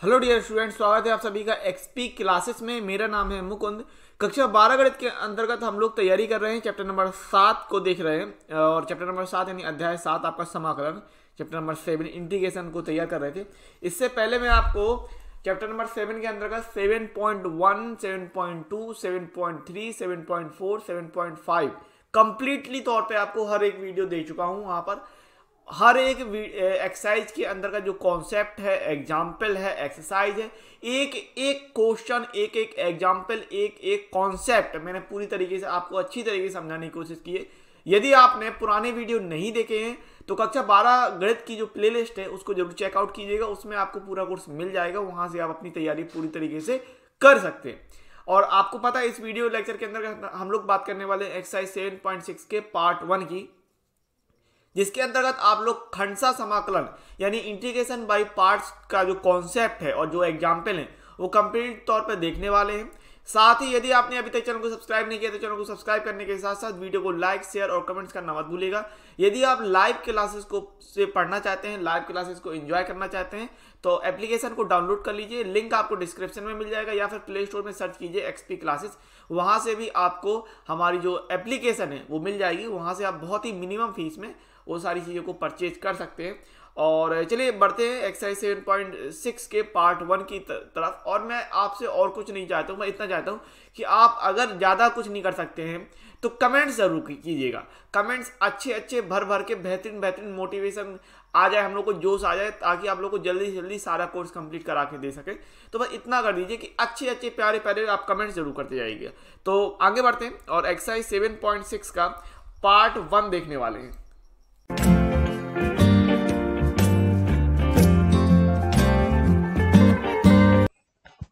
Hello dear students, स्वागत है आप सभी का एक्सपी क्लासेस में। मेरा नाम है मुकुंद। कक्षा 12 गणित के अंतर्गत हम लोग तैयारी कर रहे हैं, चैप्टर नंबर 7 को देख रहे हैं। और चैप्टर नंबर 7 यानी अध्याय 7 आपका समाकलन, चैप्टर नंबर 7 इंटीग्रेशन को तैयार कर रहे थे। इससे पहले मैं आपको चैप्टर नंबर 7 के अंतर्गत 7.1, 7.2, 7.3, 7.4, 7.5 कंप्लीटली तौर पे आपको हर एक वीडियो दे चुका हूं। वहां पर हर एक एक्सरसाइज के अंदर का जो कॉन्सेप्ट है, एग्जाम्पल है, एक्सरसाइज है, एक एक क्वेश्चन, एक एक एग्जाम्पल, एक एक कॉन्सेप्ट मैंने पूरी तरीके से आपको अच्छी तरीके से समझाने की कोशिश की है। यदि आपने पुराने वीडियो नहीं देखे हैं तो कक्षा 12 गणित की जो प्लेलिस्ट है उसको जरूर चेकआउट कीजिएगा। उसमें आपको पूरा कोर्स मिल जाएगा, वहां से आप अपनी तैयारी पूरी तरीके से कर सकते हैं। और आपको पता है इस वीडियो लेक्चर के अंदर हम लोग बात करने वाले एक्सरसाइज 7.6 के पार्ट 1 की, जिसके अंतर्गत आप लोग खंडसा समाकलन यानी इंटीग्रेशन बाय पार्ट्स का जो कॉन्सेप्ट है और जो एग्जाम्पल है वो कंप्लीट तौर पर देखने वाले हैं। साथ ही यदि आपने अभी तक चैनल को सब्सक्राइब नहीं किया तो चैनल को सब्सक्राइब करने के साथ साथ वीडियो को लाइक, शेयर और कमेंट्स करना मत भूलिएगा। यदि आप लाइव क्लासेस को से पढ़ना चाहते हैं, लाइव क्लासेस को एंजॉय करना चाहते हैं तो एप्लीकेशन को डाउनलोड कर लीजिए। लिंक आपको डिस्क्रिप्शन में मिल जाएगा या फिर प्ले स्टोर में सर्च कीजिए एक्सपी क्लासेस। वहां से भी आपको हमारी जो एप्लीकेशन है वो मिल जाएगी। वहां से आप बहुत ही मिनिमम फीस में वो सारी चीज़ों को परचेज कर सकते हैं। और चलिए बढ़ते हैं एक्सरसाइज 7.6 के पार्ट 1 की तरफ। और मैं आपसे और कुछ नहीं चाहता हूँ, मैं इतना चाहता हूँ कि आप अगर ज़्यादा कुछ नहीं कर सकते हैं तो कमेंट्स जरूर कीजिएगा। कमेंट्स अच्छे भर भर के बेहतरीन मोटिवेशन आ जाए, हम लोग को जोश आ जाए, ताकि आप लोग को जल्दी से जल्दी सारा कोर्स कंप्लीट करा के दे सके। तो बस इतना कर दीजिए कि अच्छे प्यारे आप कमेंट्स जरूर करते जाइएगा। तो आगे बढ़ते हैं और एक्सरसाइज 7.6 का पार्ट 1 देखने वाले हैं।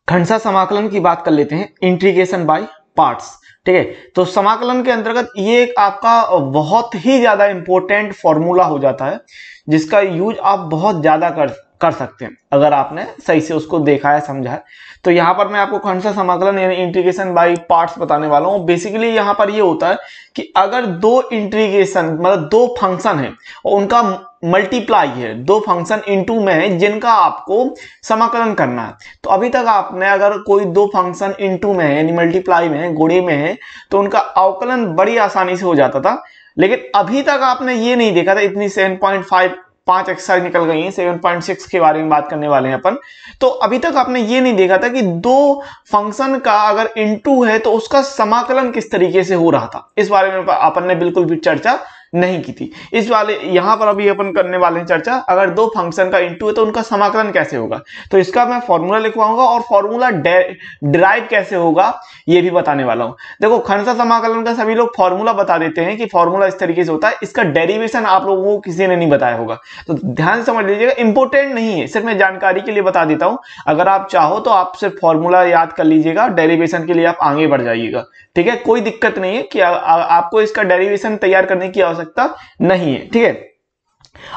खंडसा समाकलन की बात कर लेते हैं, इंटीग्रेशन बाय पार्ट्स। ठीक है, तो समाकलन के अंतर्गत ये एक आपका बहुत ही ज्यादा इंपॉर्टेंट फॉर्मूला हो जाता है, जिसका यूज आप बहुत ज्यादा कर सकते हैं अगर आपने सही से उसको देखा है, समझा है। तो यहाँ पर मैं आपको खंडसा समाकलन यानी इंटीग्रेशन बाय पार्ट्स बताने वाला हूँ। बेसिकली यहाँ पर ये होता है कि अगर दो इंटीग्रेशन मतलब दो फंक्शन है और उनका मल्टीप्लाई है, दो फंक्शन इनटू में है जिनका आपको समाकलन करना है। तो अभी तक आपने अगर कोई दो फंक्शन इनटू में है यानी मल्टीप्लाई में है, गुणे में है, तो उनका अवकलन बड़ी आसानी से हो जाता था। लेकिन अभी तक आपने ये नहीं देखा था, इतनी 7.5 एक्सरसाइज निकल गई हैं, 7.6 के बारे में बात करने वाले हैं अपन। तो अभी तक आपने ये नहीं देखा था कि दो फंक्शन का अगर इनटू है तो उसका समाकलन किस तरीके से हो रहा था। इस बारे में अपन ने बिल्कुल भी चर्चा नहीं की थी। इस वाले यहां पर अभी अपन करने वाले हैं चर्चा, अगर दो फंक्शन का इनटू है तो उनका समाकलन कैसे होगा। तो इसका मैं फॉर्मूला लिखवाऊंगा और फॉर्मूला डिराइव कैसे होगा ये भी बताने वाला हूं। देखो, खंडसा समाकलन का सभी लोग फॉर्मूला बता देते हैं कि फॉर्मूला इस तरीके से होता है, इसका डेरिवेशन आप लोगों को किसी ने नहीं बताया होगा। तो ध्यान से समझ लीजिएगा, इंपॉर्टेंट नहीं है, सिर्फ मैं जानकारी के लिए बता देता हूं। अगर आप चाहो तो आप सिर्फ फॉर्मूला याद कर लीजिएगा, डेरिवेशन के लिए आप आगे बढ़ जाइएगा। ठीक है, कोई दिक्कत नहीं है कि आपको इसका डेरिवेशन तैयार करने की आवश्यकता नहीं है। ठीक है,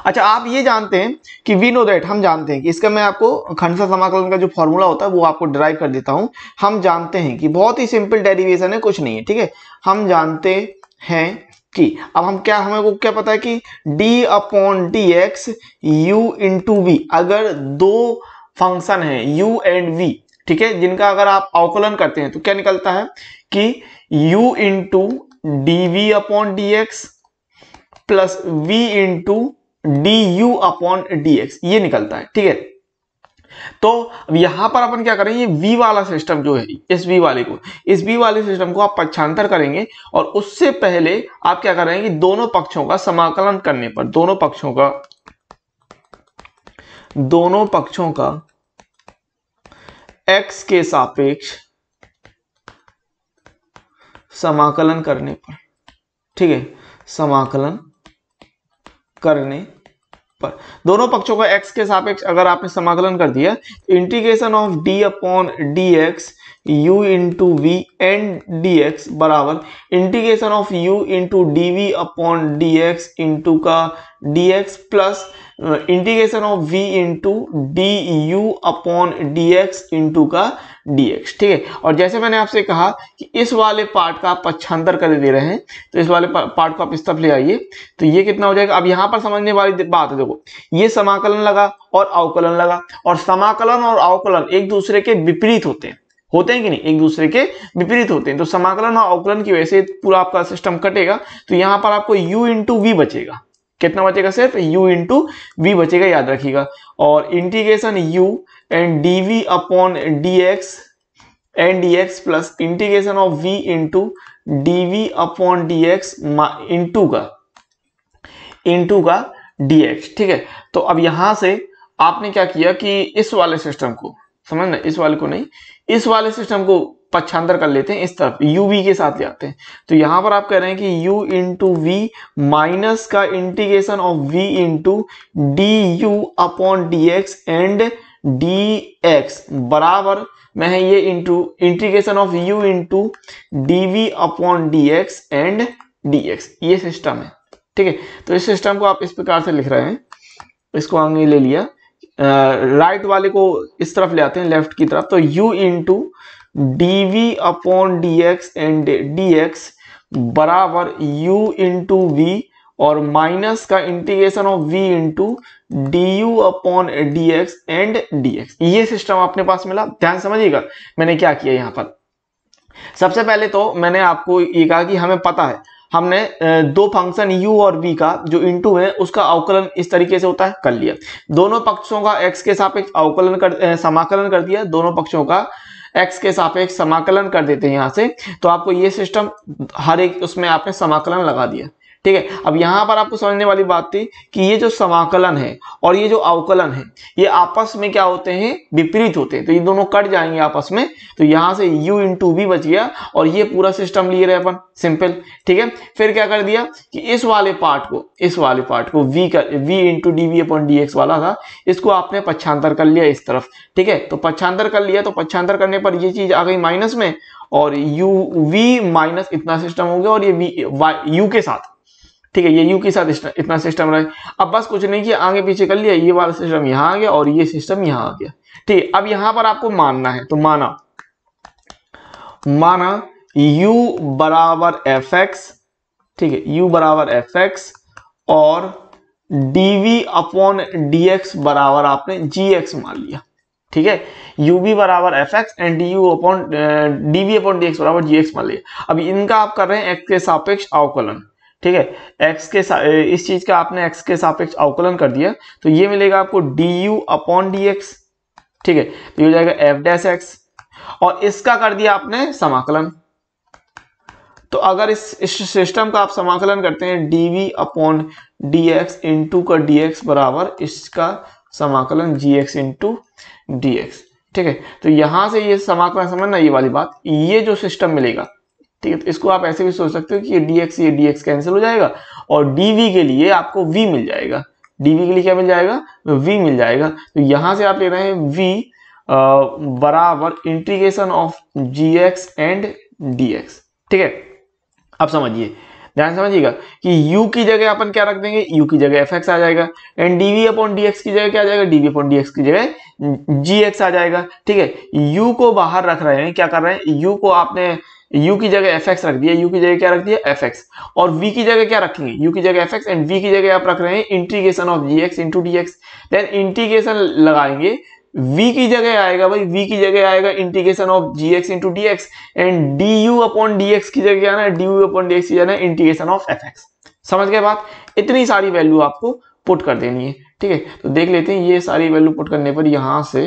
अच्छा, आप ये जानते हैं कि वी नो दैट, हम जानते हैं कि इसका मैं आपको खंडसा समाकलन का जो फॉर्मूला होता है वो आपको डिराइव कर देता हूं। हम जानते हैं कि बहुत ही सिंपल डेरिवेशन है, कुछ नहीं है। ठीक है, हम जानते हैं कि अब हम क्या, हमें को क्या पता है कि d/dx u इंटू वी, अगर दो फंक्शन है u एंड v, ठीक है, जिनका अगर आप अवकलन करते हैं तो क्या निकलता है कि u into dv/dx plus v into du/dx ये निकलता है। ठीक है, तो यहां पर अपन क्या करेंगे, v वाला सिस्टम जो है, इस v वाले सिस्टम को आप पक्षांतर करेंगे और उससे पहले आप क्या करेंगे, दोनों पक्षों का समाकलन करने पर दोनों पक्षों का x के सापेक्ष समाकलन करने पर, ठीक है, समाकलन करने पर दोनों पक्षों का x के सापेक्ष अगर आपने समाकलन कर दिया, integration of d/dx u into V and D x बराबर integration of u into D V upon D X into का D x plus integration of v into D U upon D X into का D x. ठीक है, और जैसे मैंने आपसे कहा कि इस वाले पार्ट का आप पक्षांतर कर दे रहे हैं, तो इस वाले पार्ट को आप इस तरफ ले आइए, तो ये कितना हो जाएगा। अब यहाँ पर समझने वाली बात है, देखो ये समाकलन लगा और अवकलन लगा, और समाकलन और अवकलन एक दूसरे के विपरीत होते हैं कि नहीं, एक दूसरे के विपरीत होते हैं। तो समाकलन और अवकलन की वजह से पूरा आपका सिस्टम कटेगा, तो यहाँ पर आपको u इंटू वी बचेगा। कितना बचेगा? सिर्फ u इंटू वी बचेगा, याद रखिएगा। और integration u and D V upon D X and D x plus integration of v into D V upon D X into का डी एक्स। ठीक है, तो अब यहां से आपने क्या किया कि इस वाले सिस्टम को समझना, इस वाले को नहीं, इस वाले सिस्टम को पक्षांतर कर लेते हैं, इस तरफ u v के साथ ले आते हैं। तो यहां पर आप कह रहे हैं कि u इंटू वी माइनस का integration of v into D U upon D X and D x बराबर में है ये into integration of u into D V upon D X and D X. ये सिस्टम है। ठीक है, तो इस सिस्टम को आप इस प्रकार से लिख रहे हैं, इसको आगे ले लिया, राइट वाले को इस तरफ ले आते हैं, लेफ्ट की तरफ। तो u into D V upon D X and D x बराबर u इंटू वी और माइनस का integration of v into D U upon D X and D X. ये सिस्टम अपने पास मिला। ध्यान समझिएगा मैंने क्या किया यहाँ पर। सबसे पहले तो मैंने आपको ये कहा कि हमें पता है, हमने दो फंक्शन u और v का जो इंटू है उसका अवकलन इस तरीके से होता है, कर लिया। दोनों पक्षों का x के सापेक्ष अवकलन समाकलन कर दिया, दोनों पक्षों का x के सापेक्ष समाकलन कर देते हैं यहाँ से। तो आपको ये सिस्टम हर एक उसमें आपने समाकलन लगा दिया। ठीक है, अब यहां पर आपको समझने वाली बात थी कि ये जो समाकलन है और ये जो अवकलन है ये आपस में क्या होते हैं? विपरीत होते हैं। तो ये दोनों कट जाएंगे आपस में, तो यहां से u इंटू वी बच गया और ये पूरा सिस्टम लिए रहे अपन, सिंपल। ठीक है, फिर क्या कर दिया कि इस वाले पार्ट को v into D V upon D X वाला था, इसको आपने पक्षांतर कर लिया इस तरफ। ठीक है, तो पक्षांतर कर लिया, तो पक्षांतर करने पर ये चीज आ गई माइनस में और u v माइनस इतना सिस्टम हो गया और ये u के साथ। ठीक है, ये u के साथ इतना सिस्टम रहे। अब बस कुछ नहीं किया, आगे पीछे कर लिया, ये वाला सिस्टम यहाँ आ गया और ये सिस्टम यहाँ आ गया। ठीक है, अब यहाँ पर आपको मानना है, तो माना u बराबर एफ एक्स। ठीक है, u बराबर एफ एक्स और dv अपॉन dx बराबर आपने gx मान लिया। ठीक है, ub बराबर F x and du upon dv upon dx बराबर gx मान लिया। अब इनका आप कर रहे हैं x के सापेक्ष अवकलन। ठीक है, x के इस चीज का आपने x के सापेक्ष अवकलन कर दिया, तो ये मिलेगा आपको du अपॉन dx। ठीक है, तो ये हो जाएगा f डैश x और इसका कर दिया आपने समाकलन। तो अगर इस सिस्टम का आप समाकलन करते हैं dv अपॉन dx इंटू का dx बराबर इसका समाकलन gx इंटू dx। ठीक है, तो यहां से ये समाकलन समझना, ये वाली बात, ये जो सिस्टम मिलेगा। ठीक है, तो इसको आप ऐसे भी सोच सकते हो कि ये dx कैंसिल हो जाएगा और dv के लिए आपको v मिल जाएगा। dv के लिए क्या मिल जाएगा? v मिल जाएगा। तो यहां से आप ले रहे हैं v बराबर integration of gx and dx। ठीक है, अब समझिए, ध्यान समझिएगा कि u की जगह अपन क्या रख देंगे? u की जगह fx आ जाएगा एंड dv अपॉन dx की जगह क्या आ जाएगा? dv अपॉन dx की जगह gx आ जाएगा। ठीक है, u को बाहर रख रहे हैं, क्या कर रहे हैं? u को आपने u की जगह fx रख दिया, u की जगह क्या रख दिया? fx, और v की जगह क्या रखेंगे? u की जगह fx एंड v की जगह आप रख रहे हैं integration of gx into dx। Then integration लगाएंगे, v की जगह आएगा भाई, v की जगह आएगा integration of gx into dx and du upon dx की जगह आना है du अपॉन dx की जगह इंटीग्रेशन ऑफ fx। समझ गए बात? इतनी सारी वैल्यू आपको पुट कर देनी है। ठीक है, तो देख लेते हैं, ये सारी वैल्यू पुट करने पर यहां से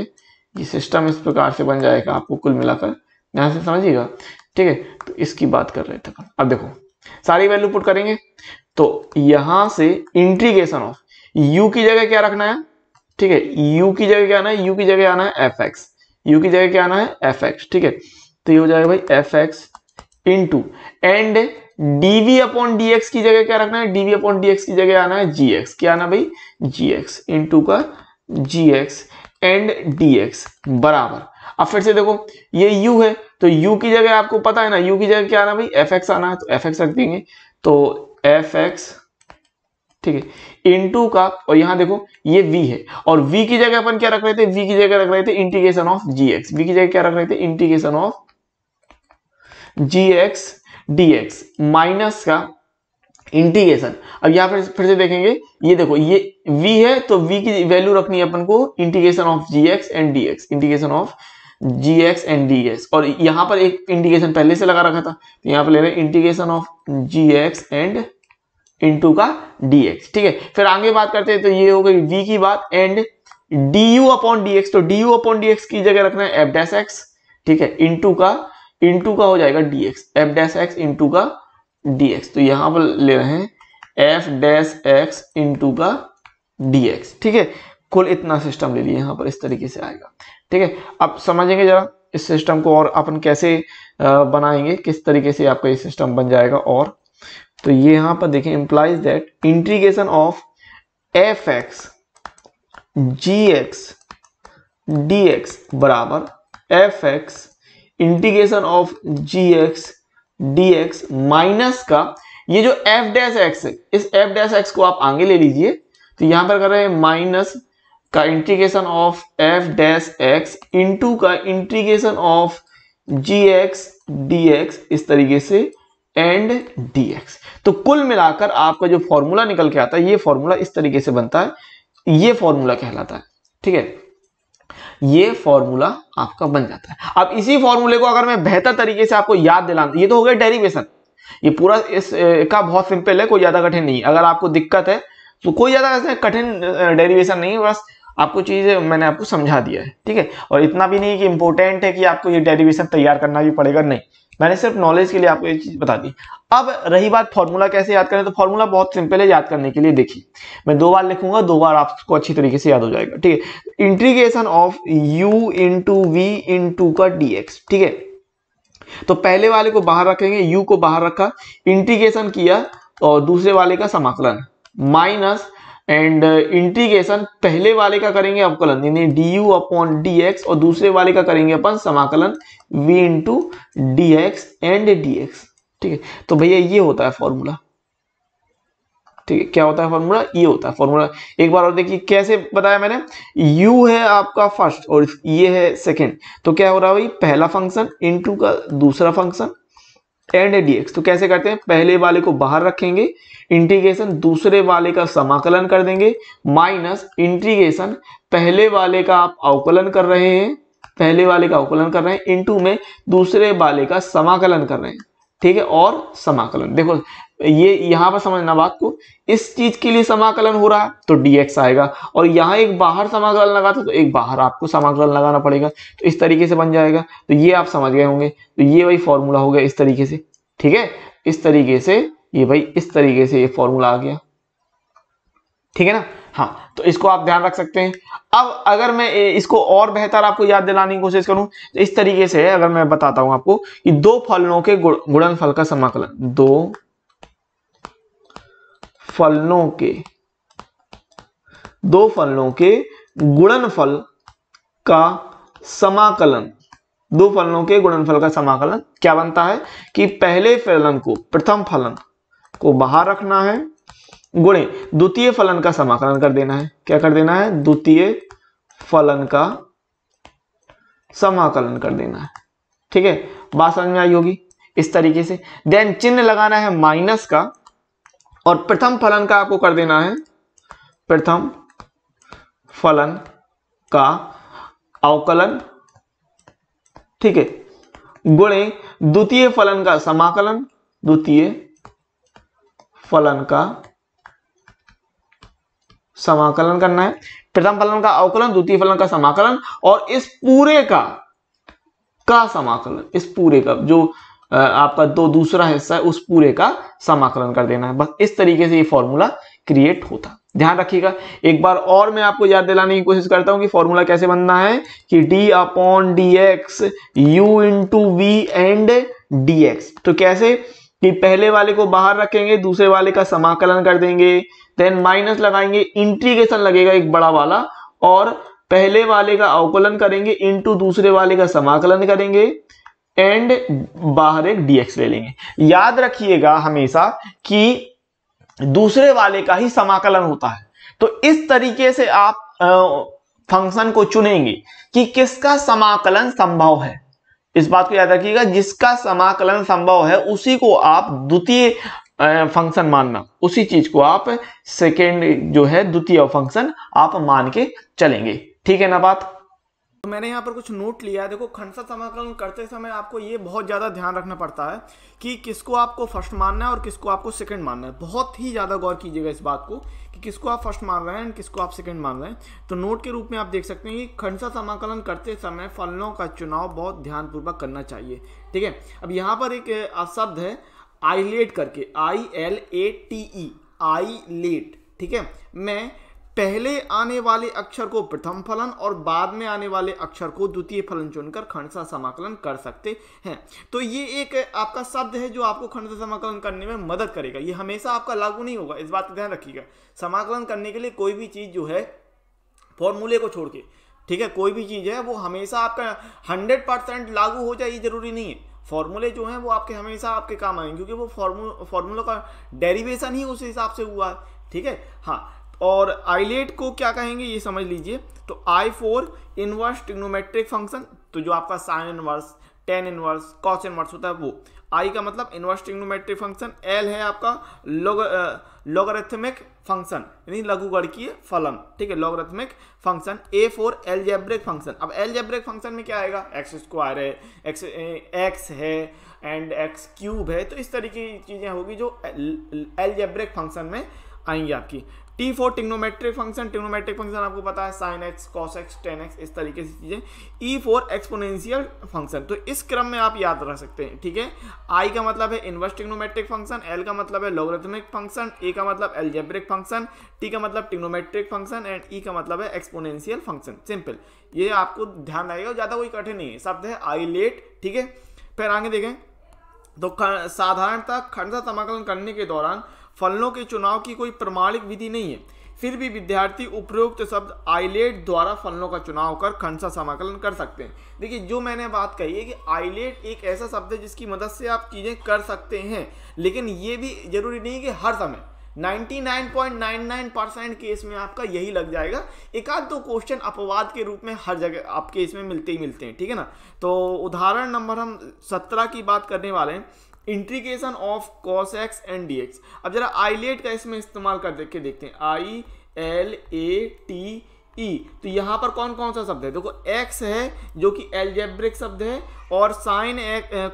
ये सिस्टम इस प्रकार से बन जाएगा आपको कुल मिलाकर, यहां से समझिएगा। ठीक है, तो इसकी बात कर रहे थे। अब देखो सारी वैल्यू पुट करेंगे, तो यहां से इंटीग्रेशन ऑफ u की जगह क्या रखना है? ठीक है, u की जगह क्या आना है? u की जगह आना है fx, u की जगह क्या आना है? fx। ठीक है, तो ये हो जाएगा भाई fx into and dv upon dx की जगह क्या रखना है? dv अपॉन dx की जगह आना है gx। क्या आना भाई? gx इंटू का gx एंड dx बराबर, अब फिर से देखो ये u है तो u की जगह आपको पता है ना, u की जगह क्या आना भाई, fx आना है, तो fx रख देंगे, तो fx, ठीक है, इनटू का, और यहां देखो ये v है, और v की जगह अपन क्या रख रहे थे, v की जगह रख रहे थे इंटीग्रेशन ऑफ gx, v की जगह क्या रख रहे थे, integration of gx dx minus का इंटीग्रेशन। अब यहां पर फिर से देखेंगे, ये देखो ये v है, तो v की वैल्यू रखनी है अपन को integration of gx and dx, integration of gx and dx, और यहां पर एक इंटीग्रेशन पहले से लगा रखा था, तो यहां पर ले रहे हैं integration of gx and into का dx, ठीक है। फिर आगे बात करते हैं, तो ये हो गई v की बात, एंड du अपॉन dx, तो du अपॉन dx की जगह रखना है f डैश x, ठीक है, इनटू का हो जाएगा dx, f dash x into का dx, तो यहां पर ले रहे हैं f डैश x इनटू का dx, ठीक है। कुल इतना सिस्टम ले लिए, यहां पर इस तरीके से आएगा, ठीक है। अब समझेंगे जरा इस सिस्टम को, और अपन कैसे बनाएंगे, किस तरीके से आपका ये सिस्टम बन जाएगा। और तो ये यहां पर देखें, implies that integration of fx gx dx बराबर fx integration of gx dx minus का ये जो f डैश x है, इस f डैश x को आप आगे ले लीजिए, तो यहां पर कर रहे हैं माइनस का integration of f dash x into का इंटीग्रेशन ऑफ gx dx इस तरीके से एंड dx। तो कुल मिलाकर आपका जो फॉर्मूला निकल के आता है, ये फॉर्मूला इस तरीके से बनता है, ये फॉर्मूला कहलाता है, ठीक है। ये फॉर्मूला आपका बन जाता है। अब इसी फॉर्मूले को अगर मैं बेहतर तरीके से आपको याद दिलाना, ये तो हो गया डेरिवेशन, ये पूरा इस का बहुत सिंपल है, कोई ज्यादा कठिन नहीं। अगर आपको दिक्कत है तो कोई ज्यादा कठिन डेरिवेशन नहीं है, बस आपको चीज मैंने आपको समझा दिया है, ठीक है। और इतना भी नहीं कि इंपॉर्टेंट है कि आपको ये डेरिवेशन तैयार करना भी पड़ेगा, नहीं, मैंने सिर्फ नॉलेज के लिए आपको ये चीज बता दी। अब रही बात फॉर्मूला कैसे याद करें, तो फॉर्मूला बहुत सिंपल है याद करने के लिए। देखिए मैं 2 बार लिखूंगा, 2 बार आपको अच्छी तरीके से याद हो जाएगा, ठीक है। Integration of u into V into का dx, ठीक है। तो पहले वाले को बाहर रखेंगे, u को बाहर रखा, इंटीग्रेशन किया, और दूसरे वाले का समाकलन माइनस, एंड इंटीग्रेशन पहले वाले का करेंगे अवकलन, यानी du अपॉन dx, और दूसरे वाले का करेंगे अपन समाकलन v into dx and dx, ठीक है। तो भैया ये होता है फॉर्मूला, ठीक है। क्या होता है फॉर्मूला, ये होता है फॉर्मूला। एक बार और देखिए कैसे बताया मैंने, u है आपका फर्स्ट और ये है सेकंड, तो क्या हो रहा है भाई, पहला फंक्शन इंटू का दूसरा फंक्शन एंड dx। तो कैसे करते हैं, पहले वाले को बाहर रखेंगे, इंटीग्रेशन दूसरे वाले का समाकलन कर देंगे, माइनस इंटीग्रेशन पहले वाले का आप अवकलन कर रहे हैं, पहले वाले का अवकलन कर रहे हैं, इनटू में दूसरे वाले का समाकलन कर रहे हैं, ठीक है। और समाकलन देखो, ये यहां पर समझना बात को, इस चीज के लिए समाकलन हो रहा है तो dx आएगा, और यहां एक बाहर समाकलन लगा था तो एक बाहर आपको समाकलन लगाना पड़ेगा, तो इस तरीके से बन जाएगा। तो ये आप समझ गए होंगे, तो ये वही फॉर्मूला हो गया इस तरीके से, ठीक है। इस तरीके से ये भाई, इस तरीके से ये फॉर्मूला आ गया, ठीक है ना। हाँ, तो इसको आप ध्यान रख सकते हैं। अब अगर मैं इसको और बेहतर आपको याद दिलाने की कोशिश करूं, तो इस तरीके से है, अगर मैं बताता हूं आपको कि दो फलनों के गुणनफल का समाकलन, दो फलनों के गुणनफल का समाकलन, दो फलनों के गुणनफल का समाकलन क्या बनता है कि पहले फलन को, प्रथम फलन को बाहर रखना है, गुणे द्वितीय फलन का समाकलन कर देना है। क्या कर देना है, द्वितीय फलन का समाकलन कर देना है, ठीक है। बात समझ में आई होगी इस तरीके से। देन चिन्ह लगाना है माइनस का, और प्रथम फलन का आपको कर देना है, प्रथम फलन का अवकलन, ठीक है, गुणे द्वितीय फलन का समाकलन, द्वितीय फलन का समाकलन करना है, प्रथम फलन का अवकलन, द्वितीय फलन का समाकलन, और इस पूरे का समाकलन, इस पूरे का जो आपका दूसरा हिस्सा है उस पूरे का समाकलन कर देना है। बस इस तरीके से ये फॉर्मूला क्रिएट होता। ध्यान रखिएगा। एक बार और मैं आपको याद दिलाने की कोशिश करता हूं कि फॉर्मूला कैसे बनना है, कि d upon dx u into V and dx। तो कैसे कि पहले वाले को बाहर रखेंगे, दूसरे वाले का समाकलन कर देंगे, देन माइनस लगाएंगे, इंटीग्रेशन लगेगा एक बड़ा वाला, और पहले वाले का अवकलन करेंगे, इंटू दूसरे वाले का समाकलन करेंगे, एंड बाहर एक dx ले लेंगे। याद रखिएगा हमेशा कि दूसरे वाले का ही समाकलन होता है। तो इस तरीके से आप फंक्शन को चुनेंगे कि किसका समाकलन संभव है। इस बात को याद रखिएगा, जिसका समाकलन संभव है उसी को आप द्वितीय फंक्शन मानना, उसी चीज को आप सेकेंड जो है द्वितीय फंक्शन आप मान के चलेंगे। ठीक है ना बात। तो मैंने यहाँ पर कुछ नोट लिया है। देखो, खंडसा समाकलन करते समय आपको ये बहुत ज़्यादा ध्यान रखना पड़ता है कि किसको आपको फर्स्ट मानना है और किसको आपको सेकंड मानना है। बहुत ही ज़्यादा गौर कीजिएगा इस बात को कि किसको आप फर्स्ट मान रहे हैं और किसको आप सेकंड मान रहे हैं। तो नोट के रूप में आप देख सकते हैं कि खंडसा समाकलन करते समय फलनों का चुनाव बहुत ध्यानपूर्वक करना चाहिए। ठीक है, अब यहाँ पर एक शब्द है आइलेट करके, ILATE, आइलेट। ठीक है, मैं पहले आने वाले अक्षर को प्रथम फलन और बाद में आने वाले अक्षर को द्वितीय फलन चुनकर खंडसा समाकलन कर सकते हैं। तो ये एक आपका शब्द है जो आपको खंडसा समाकलन करने में मदद करेगा। ये हमेशा आपका लागू नहीं होगा, इस बात का ध्यान रखिएगा। समाकलन करने के लिए कोई भी चीज़ जो है फॉर्मूले को छोड़ के, ठीक है, कोई भी चीज़ है वो हमेशा आपका 100% लागू हो जाए ये जरूरी नहीं है। फॉर्मूले जो हैं वो आपके हमेशा आपके काम आएंगे, क्योंकि वो फॉर्मूला का डेरिवेशन ही उस हिसाब से हुआ है। ठीक है, हाँ। और आइलेट को क्या कहेंगे ये समझ लीजिए। तो I for inverse trigonometric function, तो जो आपका sine inverse, tan inverse, cos inverse होता है वो। I का मतलब इनवर्स ट्रिग्नोमेट्रिक फंक्शन, L है आपका लॉगरिथमिक फंक्शन यानी लघुगणकीय फलन। ठीक है, logarithmic function. A for algebraic function. अब एलजेब्रिक फंक्शन में क्या आएगा, एक्स स्क्वायर है, एक्स है एंड एक्स क्यूब है। तो इस तरीके की चीजें होगी जो एलजेब्रिक फंक्शन में आएंगी आपकी। T for trigonometric function, trigonometric function आपको पता है sine x, cos x, ten x, इस तरीके से चीजें। E फॉर एक्सपोनेंशियल फंक्शन, तो इस क्रम में आप याद रख सकते हैं। ठीक है, I का मतलब है इनवर्स ट्रिग्नोमेट्रिक फंक्शन, L का मतलब है लॉगरिथमिक फंक्शन, A का मतलब एलजेब्रिक फंक्शन, T का मतलब ट्रिग्नोमेट्रिक फंक्शन एंड E का मतलब है एक्सपोनेंशियल फंक्शन। सिंपल, ये आपको ध्यान रहेगा, ज्यादा कोई कठिन नहीं है। शब्द है आइलेट। ठीक है, फिर आगे देखें तो साधारणतः खंडसा समाकलन करने के दौरान फलनों के चुनाव की कोई प्रमाणिक विधि नहीं है, फिर भी विद्यार्थी उपरोक्त शब्द आइलेट द्वारा फलनों का चुनाव कर खंडसा समाकलन कर सकते हैं। देखिए, जो मैंने बात कही है कि आइलेट एक ऐसा शब्द है जिसकी मदद से आप चीजें कर सकते हैं, लेकिन ये भी जरूरी नहीं कि हर समय 99.99% केस में आपका यही लग जाएगा। एक आध दो क्वेश्चन अपवाद के रूप में हर जगह आपके इसमें मिलते ही मिलते हैं। ठीक है ना। तो उदाहरण नंबर हम 17 की बात करने वाले हैं, integration of cos x and dx। अब जरा आइलेट का इसमें इस्तेमाल कर के देखते हैं, ILATE। तो यहाँ पर कौन कौन सा शब्द है, देखो x है जो कि एलजेब्रिक शब्द है और साइन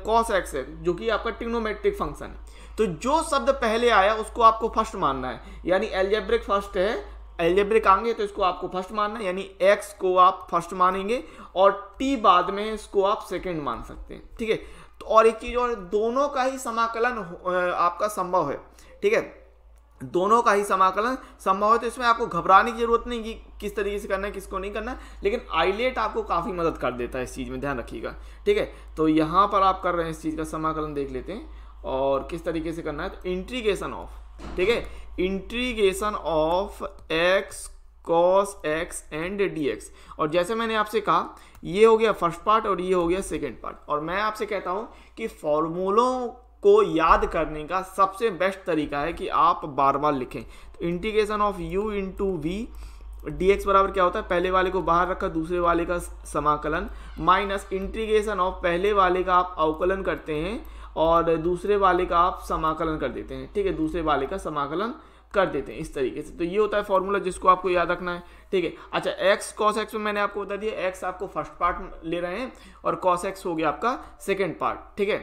cos x है जो कि आपका ट्रिग्नोमेट्रिक फंक्शन है। तो जो शब्द पहले आया उसको आपको फर्स्ट मानना है, यानी एलजेब्रिक फर्स्ट है, एलजेब्रिक आएंगे तो इसको आपको फर्स्ट मानना है, यानी x को आप फर्स्ट मानेंगे और t बाद में इसको आप सेकंड मान सकते हैं। ठीक है, तो और एक चीज और, दोनों का ही समाकलन आपका संभव है। ठीक है, दोनों का ही समाकलन संभव है, तो इसमें आपको घबराने की जरूरत नहीं कि किस तरीके से करना है किसको नहीं करना है, लेकिन आइलेट आपको काफी मदद कर देता है इस चीज में, ध्यान रखिएगा। ठीक है, तो यहाँ पर आप कर रहे हैं इस चीज का समाकलन, देख लेते हैं और किस तरीके से करना है। तो इंटीग्रेशन ऑफ, ठीक है, integration of x cos x and dx। और जैसे मैंने आपसे कहा ये हो गया फर्स्ट पार्ट और ये हो गया सेकंड पार्ट। और मैं आपसे कहता हूं कि फॉर्मूलों को याद करने का सबसे बेस्ट तरीका है कि आप बार बार लिखें। तो integration of u into V dx बराबर क्या होता है, पहले वाले को बाहर रखा दूसरे वाले का समाकलन, माइनस इंटीग्रेशन ऑफ पहले वाले का आप अवकलन करते हैं और दूसरे वाले का आप समाकलन कर देते हैं। ठीक है, दूसरे वाले का समाकलन कर देते हैं इस तरीके से। तो ये होता है फॉर्मूला जिसको आपको याद रखना है। ठीक है, अच्छा x cos x में मैंने आपको बता दिया, x आपको फर्स्ट पार्ट ले रहे हैं और cos x हो गया आपका सेकंड पार्ट। ठीक है,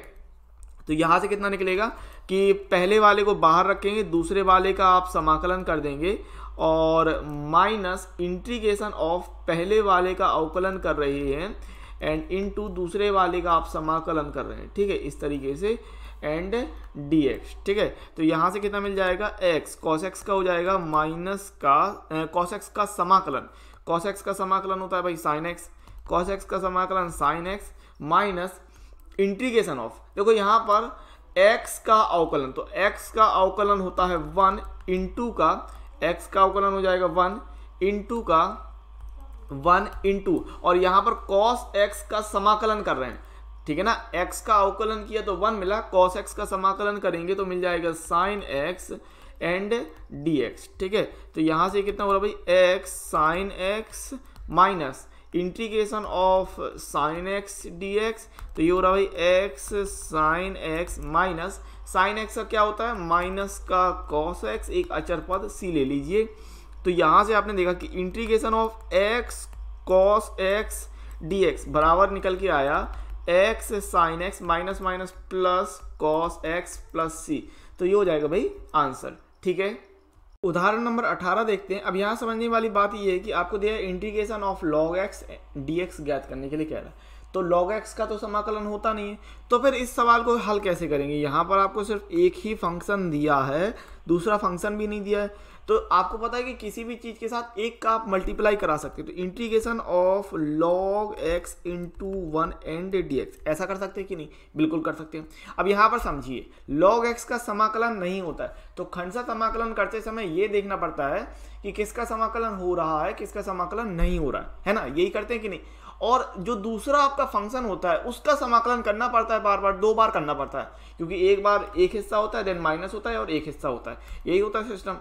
तो यहां से कितना निकलेगा कि पहले वाले को बाहर रखेंगे दूसरे वाले का आप समाकलन कर देंगे और माइनस इंटीग्रेशन ऑफ पहले वाले का अवकलन कर रहे हैं एंड इनटू दूसरे वाले का आप समाकलन कर रहे हैं। ठीक है, इस तरीके से एंड dx। ठीक है, तो यहां से कितना मिल जाएगा, x cos x का हो जाएगा माइनस का cos x का समाकलन, cos x का समाकलन होता है भाई sin x, cos x का समाकलन sin x minus integration of, देखो यहां पर x का अवकलन, तो x का अवकलन होता है 1 इंटू का, x का अवकलन हो जाएगा 1 इंटू का 1 इंटू, और यहां पर cos x का समाकलन कर रहे हैं ठीक है ना। x का अवकलन किया तो 1 मिला, cos x का समाकलन करेंगे तो मिल जाएगा sin x एंड dx। ठीक है, तो यहां से कितना हो रहा भाई x sin x minus integration of sin x dx, तो ये हो रहा भाई x sin x minus sin x का क्या होता है माइनस का cos x, एक अचर पद c ले लीजिए। तो यहां से आपने देखा कि integration of x cos x dx बराबर निकल के आया x sin x minus minus plus cos x plus c, तो ये हो जाएगा भाई आंसर। ठीक है, उदाहरण नंबर 18 देखते हैं। अब यहाँ समझने वाली बात ये है कि आपको दिया है integration of log x dx ज्ञात करने के लिए कह रहा है, तो log x का तो समाकलन होता नहीं है, तो फिर इस सवाल को हल कैसे करेंगे। यहाँ पर आपको सिर्फ एक ही फंक्शन दिया है, दूसरा फंक्शन भी नहीं दिया है, तो आपको पता है कि किसी भी चीज के साथ एक का आप मल्टीप्लाई करा सकते हैं, तो integration of log x into 1 and dx ऐसा कर सकते हैं कि नहीं, बिल्कुल कर सकते हैं। अब यहाँ पर समझिए log x का समाकलन नहीं होता है, तो खंडशः समाकलन करते समय ये देखना पड़ता है कि किसका समाकलन हो रहा है, किसका समाकलन नहीं हो रहा है ना, यही करते हैं कि नहीं। और जो दूसरा आपका फंक्शन होता है उसका समाकलन करना पड़ता है, बार बार 2 बार करना पड़ता है, क्योंकि एक बार एक हिस्सा होता है देन माइनस होता है और एक हिस्सा होता है, यही होता है सिस्टम।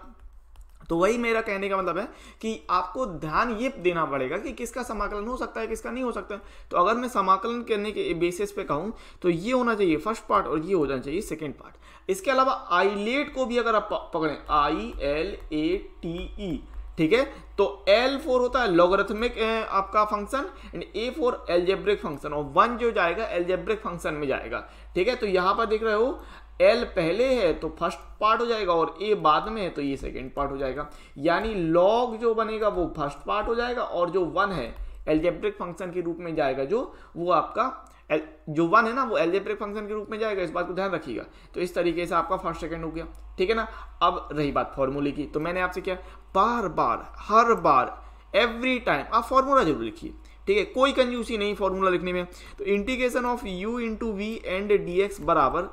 तो वही मेरा कहने का मतलब है कि आपको ध्यान ये देना पड़ेगा कि किसका समाकलन हो सकता है, किसका नहीं हो सकता है। तो अगर मैं समाकलन करने के बेसिस पे कहूँ तो ये होना चाहिए फर्स्ट पार्ट और ये होना चाहिए सेकंड पार्ट। इसके अलावा आईलेट को भी अगर आप पकड़ें, ILATE, ठीक है, तो L4 होता है लॉगरिथमिक आपका function and A4 algebraic function, और 1 जो जाएगा एल्जेब्रिक फंक्शन में जाएगा। ठीक है, तो यहां पर देख रहे हो L पहले है तो फर्स्ट पार्ट हो जाएगा और A बाद में है तो ये सेकंड पार्ट हो जाएगा, यानी log जो बनेगा वो फर्स्ट पार्ट हो जाएगा और जो 1 है एल्जेब्रिक फंक्शन के रूप में जाएगा, जो वो आपका जो 1 है ना वो एल्जेब्रिक फंक्शन के रूप में जाएगा, इस बात को ध्यान रखिएगा। तो इस तरीके से आपका फर्स्ट सेकंड हो गया। ठीक है ना। अब रही बात फॉर्मूले की, तो मैंने आपसे क्या बार बार हर बार एवरी टाइम आप फॉर्मूला जरूर लिखिए। ठीक है, कोई कंजूसी नहीं फॉर्मूला लिखने में। तो integration of u into V and dx बराबर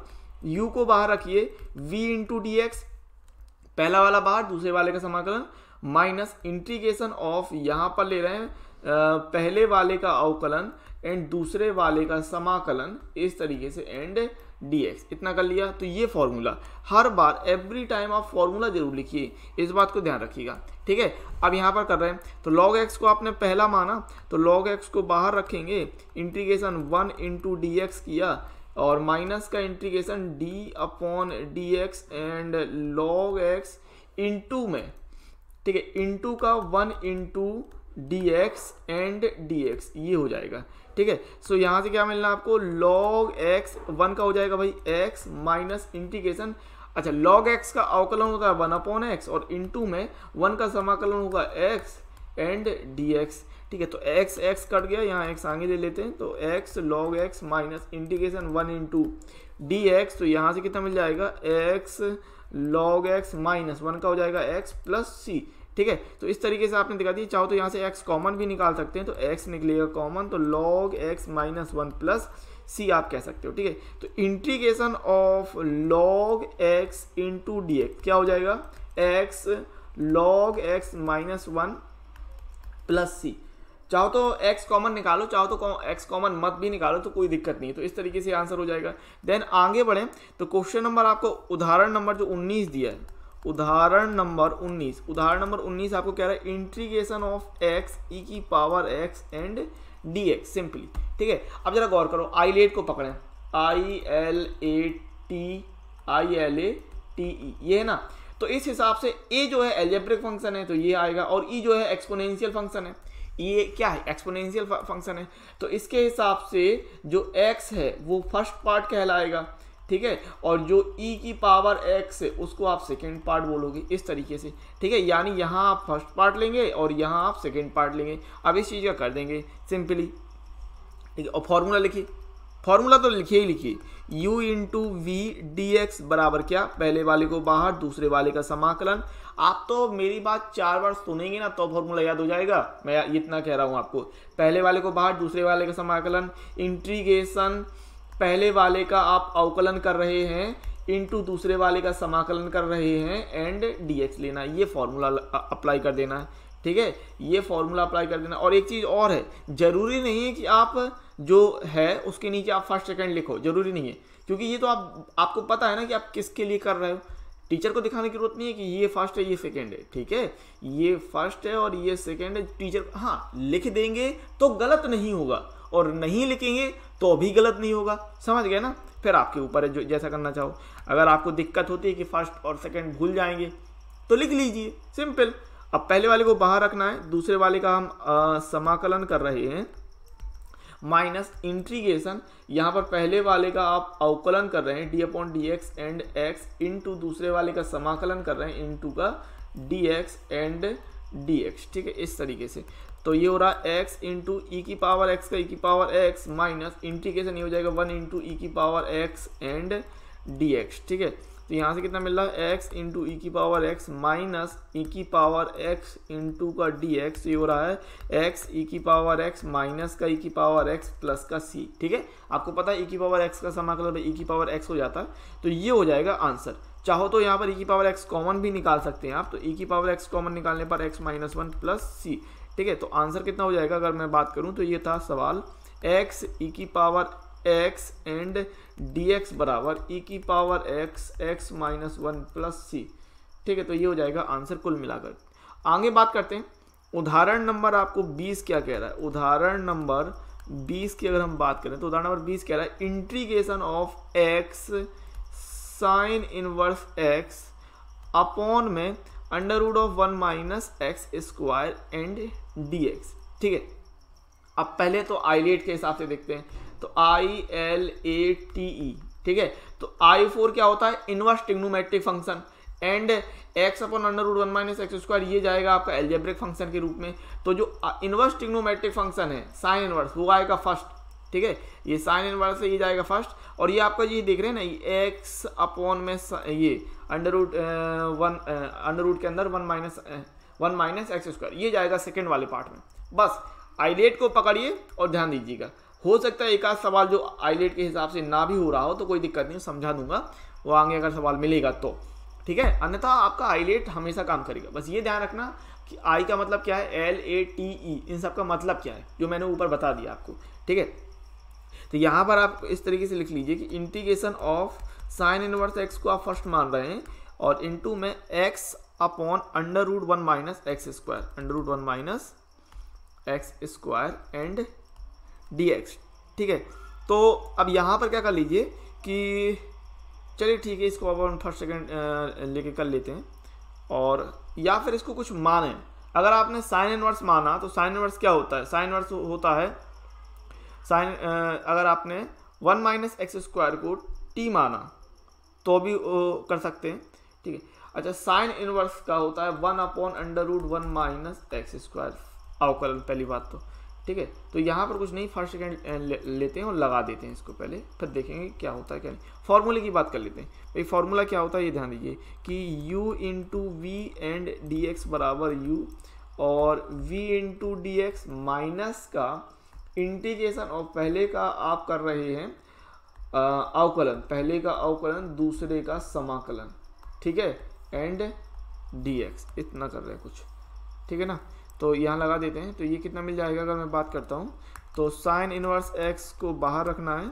u को बाहर रखिए, v इंटू dx पहला वाला बाहर, दूसरे वाले का समाकलन माइनस इंटीग्रेशन ऑफ यहाँ पर ले रहे हैं पहले वाले का अवकलन एंड दूसरे वाले का समाकलन, इस तरीके से एंड dx इतना कर लिया। तो ये फॉर्मूला हर बार एवरी टाइम आप फॉर्मूला जरूर लिखिए, इस बात को ध्यान रखिएगा। ठीक है, अब यहाँ पर कर रहे हैं तो log x को आपने पहला माना तो log x को बाहर रखेंगे, इंटीग्रेशन 1 इंटू dx किया और माइनस का integration d upon dx and log x into में, ठीक है, इंटू का 1 इंटू dx एंड dx ये हो जाएगा। ठीक है, सो यहाँ से क्या मिलना आपको log x 1 का हो जाएगा भाई x माइनस इंटीग्रेशन, अच्छा log x का अवकलन होता है 1 अपॉन x और इंटू में 1 का समाकलन होगा x एंड dx। ठीक है, तो x x कट गया, यहाँ x आगे ले लेते हैं, तो x log x minus integration 1 into dx, तो यहाँ से कितना मिल जाएगा x log x माइनस 1 का हो जाएगा x प्लस c। ठीक है, तो इस तरीके से आपने दिखा दिया। चाहो तो यहाँ से x कॉमन भी निकाल सकते हैं, तो x निकलेगा कॉमन, तो log x minus 1 plus c आप कह सकते हो। ठीक है, तो integration of log x into dx क्या हो जाएगा x log x minus 1 plus c। चाहो तो x कॉमन निकालो, चाहो तो x कॉमन मत भी निकालो, तो कोई दिक्कत नहीं है। तो इस तरीके से आंसर हो जाएगा। देन आगे बढ़े तो क्वेश्चन नंबर आपको उदाहरण नंबर जो 19 दिया है, उदाहरण नंबर 19 आपको कह रहा है इंटीग्रेशन ऑफ x e की power x and dx simply. ठीक है, अब जरा गौर करो, आईलेट को पकड़ें, ILATE ये है ना, तो इस हिसाब से a जो है एल्जेब्रिक फंक्शन है तो ये आएगा, और e जो है एक्सपोनेंशियल फंक्शन है, ये क्या है एक्सपोनेंशियल फंक्शन है, तो इसके हिसाब से जो x है वो फर्स्ट पार्ट कहलाएगा। ठीक है, और जो e की पावर x है उसको आप सेकेंड पार्ट बोलोगे, इस तरीके से। ठीक है, यानी यहाँ आप फर्स्ट पार्ट लेंगे और यहाँ आप सेकेंड पार्ट लेंगे। अब इस चीज़ का कर देंगे सिंपली। ठीक है, और फॉर्मूला लिखिए, फॉर्मूला तो लिखिए u इंटू वी dx बराबर क्या, पहले वाले को बाहर, दूसरे वाले का समाकलन। आप तो मेरी बात 4 बार सुनेंगे ना तो फॉर्मूला याद हो जाएगा, मैं इतना कह रहा हूँ आपको। पहले वाले को बाहर, दूसरे वाले का समाकलन, इंटीग्रेशन पहले वाले का आप अवकलन कर रहे हैं इंटू दूसरे वाले का समाकलन कर रहे हैं एंड dx लेना, ये फॉर्मूला अप्लाई कर देना है। ठीक है, ये फॉर्मूला अप्लाई कर देना। और एक चीज़ और है, जरूरी नहीं है कि आप जो है उसके नीचे आप फर्स्ट सेकंड लिखो, जरूरी नहीं है, क्योंकि ये तो आपको पता है ना कि आप किसके लिए कर रहे हो। टीचर को दिखाने की जरूरत नहीं है कि ये फर्स्ट है ये सेकंड है, ठीक है, ये फर्स्ट है और ये सेकंड है। टीचर हाँ लिख देंगे तो गलत नहीं होगा, और नहीं लिखेंगे तो भी गलत नहीं होगा, समझ गए ना। फिर आपके ऊपर है जो जैसा करना चाहो। अगर आपको दिक्कत होती है कि फर्स्ट और सेकंड भूल जाएंगे तो लिख लीजिए, सिंपल। अब पहले वाले को बाहर रखना है, दूसरे वाले का हम समाकलन कर रहे हैं, माइनस इंटीग्रेशन, यहाँ पर पहले वाले का आप अवकलन कर रहे हैं D upon D X and x, into दूसरे वाले का समाकलन कर रहे हैं इंटू का D X and D x, ठीक है, इस तरीके से। तो ये हो रहा है x इंटू ई की पावर x का ई की पावर x माइनस इंटीग्रेशन ये हो जाएगा 1 इंटू ई की power x and D x, ठीक है। तो यहाँ से कितना मिल रहा है x इंटू ई की पावर x माइनस ई की पावर x इंटू का डी एक्स, ये हो रहा है x ई की पावर x माइनस का ई की पावर x प्लस का c, ठीक है। आपको पता है ई की पावर x का समाकलन ई की पावर x हो जाता है, तो ये हो जाएगा आंसर। चाहो तो यहाँ पर ई की पावर x कॉमन भी निकाल सकते हैं आप, तो ई की पावर x कॉमन निकालने पर x माइनस 1 प्लस c, ठीक है। तो आंसर कितना हो जाएगा अगर मैं बात करूं तो ये था सवाल x ई की पावर x एंड dx बराबर ई की power x minus 1 plus c, ठीक है। तो ये हो जाएगा आंसर कुल मिलाकर। आगे बात करते हैं उदाहरण नंबर आपको 20 क्या कह रहा है। उदाहरण नंबर 20 की अगर हम बात करें तो उदाहरण नंबर 20 कह रहा है integration of x sine inverse x upon में under root of 1 minus X square and D x, ठीक है। अब पहले तो आइलेट के हिसाब से देखते हैं, तो ILATE, ठीक है। तो I4 क्या होता है, inverse trigonometric function, and x upon under root 1 minus X square ये जाएगा आपका एल्जेब्रिक फंक्शन के रूप में। तो जो इनवर्स ट्रिग्नोमेट्रिक फंक्शन है साइन इनवर्स वो आएगा फर्स्ट, ठीक है, ये साइन इनवर्स है ये जाएगा फर्स्ट। और ये आपका ये देख रहे हैं ना ये x अपॉन में ये अंडर रूट अंडर रूट के अंदर 1 माइनस एक्स स्क्वायर ये जाएगा सेकंड वाले पार्ट में। बस आइलेट को पकड़िए और ध्यान दीजिएगा। हो सकता है एक आध सवाल जो आइलेट के हिसाब से ना भी हो रहा हो तो कोई दिक्कत नहीं, समझा दूंगा वो आगे अगर सवाल मिलेगा तो, ठीक है। अन्यथा आपका आइलेट हमेशा काम करेगा। बस ये ध्यान रखना कि आई का मतलब क्या है, LATE, इन सब का मतलब क्या है जो मैंने ऊपर बता दिया आपको, ठीक है। तो यहाँ पर आप इस तरीके से लिख लीजिए कि integration of sign inverse x को आप फर्स्ट मान रहे हैं और इनटू में x upon under root 1 minus X square, under root 1 minus X square and dx, ठीक है। तो अब यहाँ पर क्या कर लीजिए कि चलिए ठीक है इसको अब हम फर्स्ट सेकंड लेके कर लेते हैं, और या फिर इसको कुछ माने। अगर आपने साइन इनवर्स माना तो साइन इनवर्स क्या होता है, साइन इनवर्स होता है साइन अगर आपने 1 माइनस एक्स स्क्वायर को t माना तो भी कर सकते हैं, ठीक है। अच्छा साइन इनवर्स का होता है 1 upon under root 1 minus X square अवकलन, पहली बात तो, ठीक है। तो यहाँ पर कुछ नहीं, फर्स्ट सेकंड लेते हैं और लगा देते हैं इसको पहले, फिर देखेंगे क्या होता है क्या नहीं। फॉर्मूले की बात कर लेते हैं भाई, फॉर्मूला क्या होता है ये ध्यान दीजिए कि u into V and D x बराबर u और v into D X minus का इंटीग्रेशन ऑफ पहले का आप कर रहे हैं अवकलन, पहले का अवकलन दूसरे का समाकलन, ठीक है, एंड dx, इतना कर रहे हैं कुछ, ठीक है ना। तो यहाँ लगा देते हैं, तो ये कितना मिल जाएगा अगर मैं बात करता हूँ तो साइन इनवर्स x को बाहर रखना है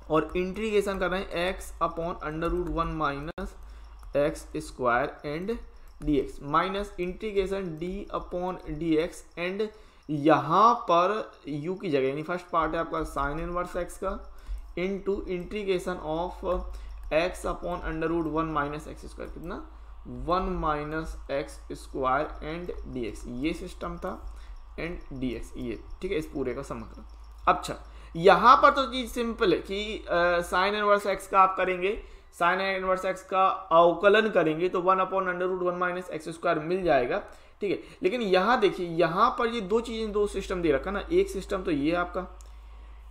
और इंटीग्रेशन कर रहे हैं x upon under root 1 minus X square and dx minus integration d upon dx and यहाँ पर u की जगह यानी फर्स्ट पार्ट है आपका साइन इनवर्स x का into integration of x upon under root 1 minus X square, कितना 1 minus X square and dx, ये सिस्टम था एंड dx ये, ठीक है, इस पूरे का समाकलन। अच्छा यहाँ पर तो चीज सिंपल है कि साइन इनवर्स x का आप करेंगे, साइन इनवर्स x का अवकलन करेंगे तो 1 upon under root 1 minus X square मिल जाएगा, ठीक है। लेकिन यहाँ देखिए यहाँ पर ये दो चीजें, दो सिस्टम दे रखा ना, एक सिस्टम तो ये आपका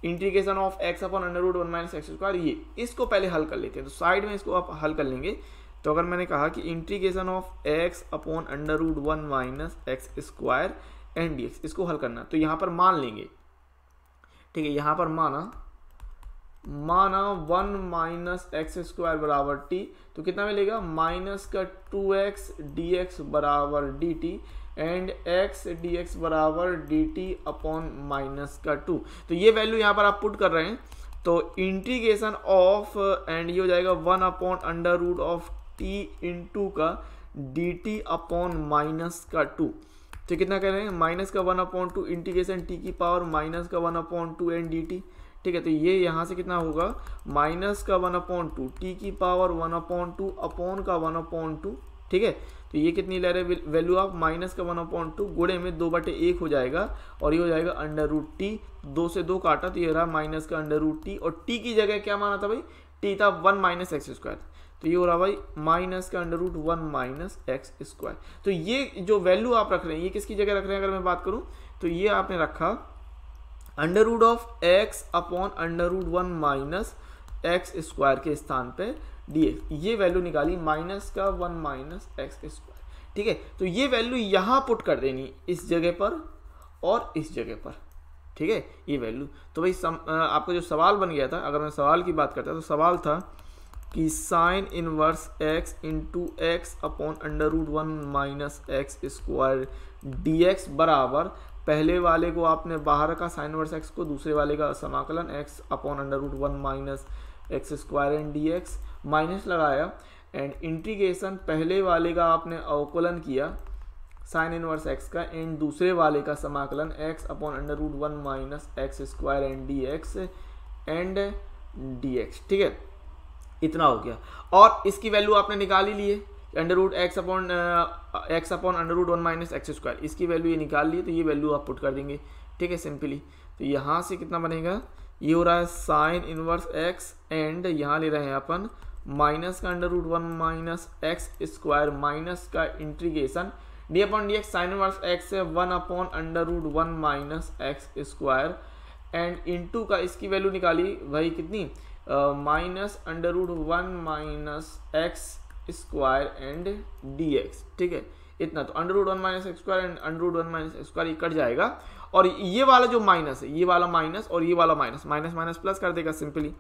integration of x upon under root 1 minus X square, ये इसको पहले हल कर लेते हैं। तो साइड में इसको आप हल कर लेंगे तो अगर मैंने कहा कि integration of x upon under root 1 minus X square and dx, इसको हल करना तो यहाँ पर मान लेंगे, ठीक है। यहाँ पर माना 1 माइनस एक्स स्क्वायर बराबर t, तो कितना मिलेगा माइनस का 2x dx बराबर dt and x D x बराबर डी टी अपॉन माइनस का 2। तो ये वैल्यू यहाँ पर आप पुट कर रहे हैं, तो इंटीग्रेशन ऑफ एंड ये हो जाएगा 1 upon under root of T into का डी टी अपॉन माइनस का 2। तो कितना कह रहे हैं, माइनस का 1/2 इंटीग्रेशन टी की पावर माइनस का 1/2 एन डी टी। ठीक है, तो ये यहाँ से कितना होगा, माइनस का 1/2 टी की पावर 1/2 अपॉन का 1/2। ठीक है, तो ये कितनी ले रहे हैं वैल्यू आप, माइनस का 1/2 गुणे में 2/1 हो जाएगा और ये हो जाएगा अंडर रूट टी। 2 से 2 काटा तो ये रहा माइनस का अंडर रूट टी, और टी की जगह क्या माना था भाई, टी था 1 माइनस एक्स स्क्वायर, तो ये हो रहा भाई माइनस का under root 1 minus X square. तो ये जो वैल्यू आप रख रहे हैं ये किसकी जगह रख रहे हैं, अगर मैं बात करूं तो ये आपने रखा under root of X upon under root 1 minus X square के स्थान पे dx, ये वैल्यू निकाली माइनस का 1 माइनस एक्स स्क्वायर। ठीक है, तो ये वैल्यू यहाँ पुट कर देनी इस जगह पर और इस जगह पर। ठीक है, ये वैल्यू तो भाई आपका जो सवाल बन गया था, अगर मैं सवाल की बात करता तो सवाल था कि sine inverse X into X upon under root 1 minus X square D x बराबर, पहले वाले को आपने बाहर का साइन इनवर्स एक्स को, दूसरे वाले का समाकलन X upon under root 1 minus X square and D X, minus लगाया एंड इंटीग्रेशन पहले वाले का आपने अवकलन किया साइन इनवर्स एक्स का, एंड दूसरे वाले का समाकलन X upon under root 1 minus X square and D X and D x. ठीक है, इतना हो गया, और इसकी वैल्यू आपने निकाल ही ली है, under root X upon under root 1 minus X square, इसकी वैल्यू ये निकाल ली, तो ये वैल्यू आप पुट कर देंगे। ठीक है, सिंपली तो यहाँ से कितना बनेगा, ये हो रहा है साइन इनवर्स एक्स एंड यहाँ ले रहे हैं अपन माइनस का under root 1 minus X square minus का integration D upon D X sine inverse X से 1 upon under root 1 minus X square and into का इसकी वैल्यू निकाली भाई कितनी, minus under root 1 minus X square and D x. ठीक है, इतना, तो under root 1 minus X square and under root 1 minus X square ये कट जाएगा, और ये वाला जो माइनस है, ये वाला माइनस और ये वाला माइनस, माइनस माइनस प्लस कर देगा सिंपली,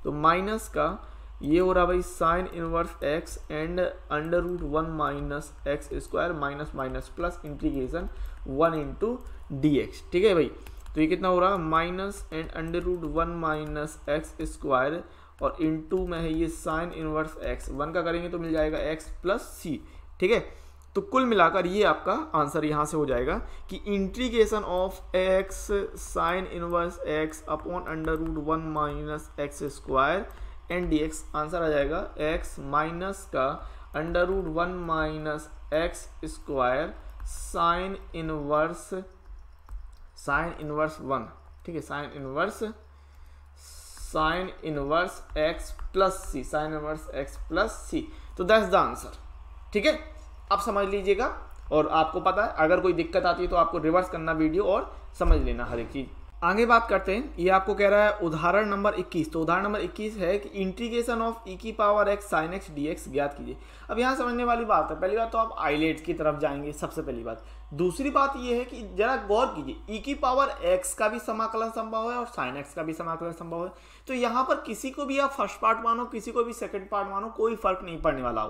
तो माइनस का ये हो रहा भाई sine inverse X and under root 1 minus X square minus minus plus integration 1 into D x. ठीक है भाई, तो ये कितना हो रहा है, minus and under root 1 minus X square और इंटू में है ये साइन इनवर्स एक्स, 1 का करेंगे तो मिल जाएगा एक्स प्लस सी। ठीक है, तो कुल मिलाकर ये आपका आंसर यहाँ से हो जाएगा कि integration of X sine inverse X upon under root 1 minus X square and D X, answer आ जाएगा एक्स माइनस का under root 1 minus X square sine inverse 1। ठीक है, sine inverse X plus C, sine inverse X plus C, तो that's the answer. ठीक है, आप समझ लीजिएगा, और आपको पता है अगर कोई दिक्कत आती है तो आपको रिवर्स करना वीडियो और समझ लेना हर एक चीज। आगे बात करते हैं, ये आपको कह रहा है उदाहरण नंबर 21। तो उदाहरण नंबर 21 है कि इंटीग्रेशन ऑफ ई की power x sine x D x ज्ञात कीजिए। अब यहाँ समझने वाली बात है, पहली बात तो आप आइलेट्स की तरफ जाएंगे सबसे पहली बात। दूसरी बात ये है कि जरा गौर कीजिए, ई की पावर एक्स का भी समाकलन संभव है और साइन एक्स का भी समाकलन संभव है, तो यहाँ पर किसी को भी आप फर्स्ट पार्ट मानो, किसी को भी सेकेंड पार्ट मानो, कोई फर्क नहीं पड़ने वाला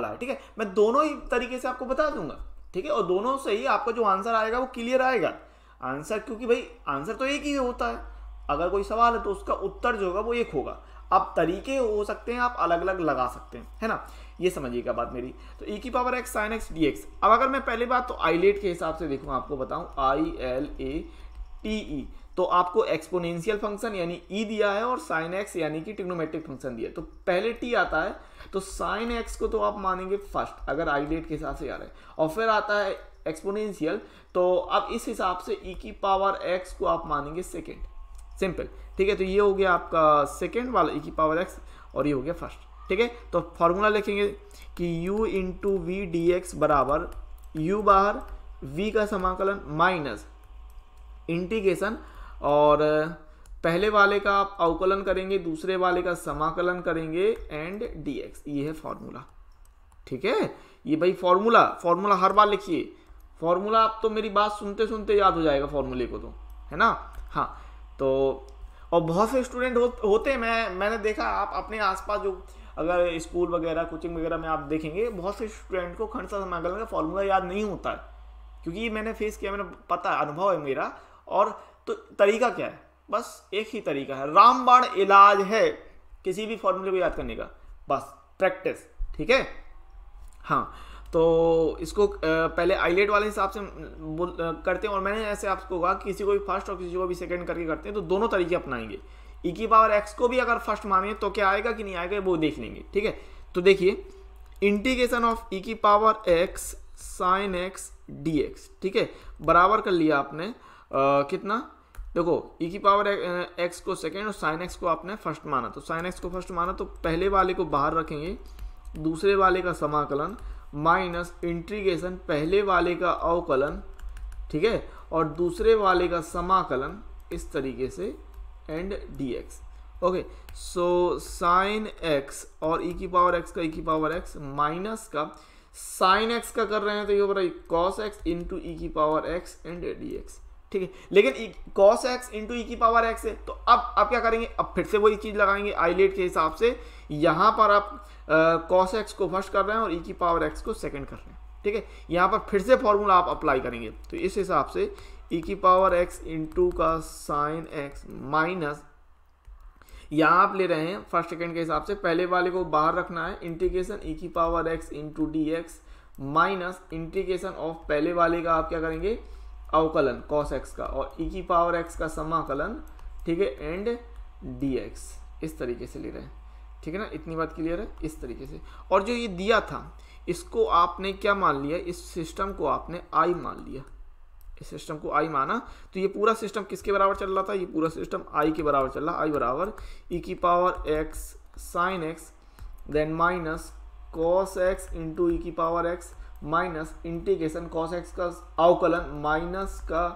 है। ठीक है, मैं दोनों ही तरीके से आपको बता दूंगा। ठीक है, और दोनों से ही आपका जो आंसर आएगा वो क्लियर आएगा आंसर, क्योंकि भाई आंसर तो एक ही होता है, अगर कोई सवाल है तो उसका उत्तर जो होगा वो एक होगा। अब तरीके हो सकते हैं, आप अलग अलग लगा सकते हैं, है ना, ये समझिएगा बात मेरी। तो ई की power x sine x D x, अब अगर मैं पहली बात तो आइलेट के हिसाब से देखूँ, आपको बताऊँ ILATE, तो आपको एक्सपोनेंशियल फंक्शन यानी ई दिया है और साइन एक्स यानी कि ट्रिग्नोमेट्रिक फंक्शन दिया है, तो पहले टी आता है, तो साइन एक्स को तो आप मानेंगे फर्स्ट अगर आइलेट के हिसाब से आ रहा है, और फिर आता है एक्सपोनेंशियल, तो अब इस हिसाब से ई की पावर एक्स को आप मानेंगे सेकेंड, सिंपल। ठीक है, तो ये हो गया आपका सेकेंड वाला ई की पावर एक्स और ये हो गया फर्स्ट। ठीक है, तो फॉर्मूला लिखेंगे कि u into V D x बराबर u बाहर v का समाकलन माइनस इंटीग्रेशन, और पहले वाले का आप अवकलन करेंगे, दूसरे वाले का समाकलन करेंगे एंड dx, ये है फॉर्मूला। ठीक है, ये भाई फॉर्मूला हर बार लिखिए, फॉर्मूला आप तो मेरी बात सुनते सुनते याद हो जाएगा फॉर्मूले को, तो है ना। हाँ, तो और बहुत से स्टूडेंट होते हैं, मैंने देखा, आप अपने आसपास जो अगर स्कूल वगैरह कोचिंग वगैरह में आप देखेंगे, बहुत से स्टूडेंट को खंड समाकलन का फॉर्मूला याद नहीं होता क्योंकि ये मैंने फेस किया, मैंने पता है, अनुभव है मेरा। और तो तरीका क्या है, बस एक ही तरीका है, रामबाण इलाज है किसी भी फॉर्मूले को याद करने का, बस प्रैक्टिस। ठीक है, हाँ। तो इसको पहले आइलेट वाले हिसाब से करते हैं, और मैंने ऐसे आपको कहा किसी को भी फर्स्ट और किसी को भी सेकंड करके करते हैं, तो दोनों तरीके अपनाएंगे। ई की पावर एक्स को भी अगर फर्स्ट मानेंगे तो क्या आएगा कि नहीं आएगा वो देख लेंगे। ठीक है, तो देखिए इंटीग्रेशन ऑफ ई की power x sine x D x, ठीक है, बराबर कर लिया आपने कितना, देखो ई की पावर एक्स को सेकेंड और साइन एक्स को आपने फर्स्ट माना, तो साइन एक्स को फर्स्ट माना तो पहले वाले को बाहर रखेंगे, दूसरे वाले का समाकलन माइनस इंटीग्रेशन पहले वाले का अवकलन, ठीक है, और दूसरे वाले का समाकलन इस तरीके से and D x. Okay, so sine x और ई की पावर एक्स का ई की पावर एक्स माइनस का साइन एक्स का कर रहे हैं तो ये हो रहा है कॉस एक्स इंटू ई की power x and D x. ठीक है, लेकिन कॉस एक्स इंटू ई की पावर एक्स है, तो अब क्या करेंगे, अब फिर से वही चीज लगाएंगे आइलेट के हिसाब से। यहां पर आप कॉस एक्स को फर्स्ट कर रहे हैं और ई की पावर एक्स को सेकंड कर रहे हैं। ठीक है, यहां पर फिर से फॉर्मूला आप अप्लाई करेंगे, तो इस हिसाब से ई की पावर एक्स इंटू का साइन एक्स माइनस, यहां आप ले रहे हैं फर्स्ट सेकंड के हिसाब से, पहले वाले को बाहर रखना है, इंटीग्रेशन ई की power x into D X minus integration of पहले वाले का आप क्या करेंगे अवकलन कॉस एक्स का और ई की पावर एक्स का समाकलन, ठीक है, एंड डी एक्स, इस तरीके से ले रहे हैं। ठीक है ना, इतनी बात क्लियर है, इस तरीके से। और जो ये दिया था इसको आपने क्या मान लिया, इस सिस्टम को आपने आई मान लिया, इस सिस्टम को आई माना, तो ये पूरा सिस्टम किसके बराबर चल रहा था, ये पूरा सिस्टम आई के बराबर चल रहा, आई बराबर ई की power x sine X then minus cos x into ई की power x minus integration cos X का अवकलन माइनस का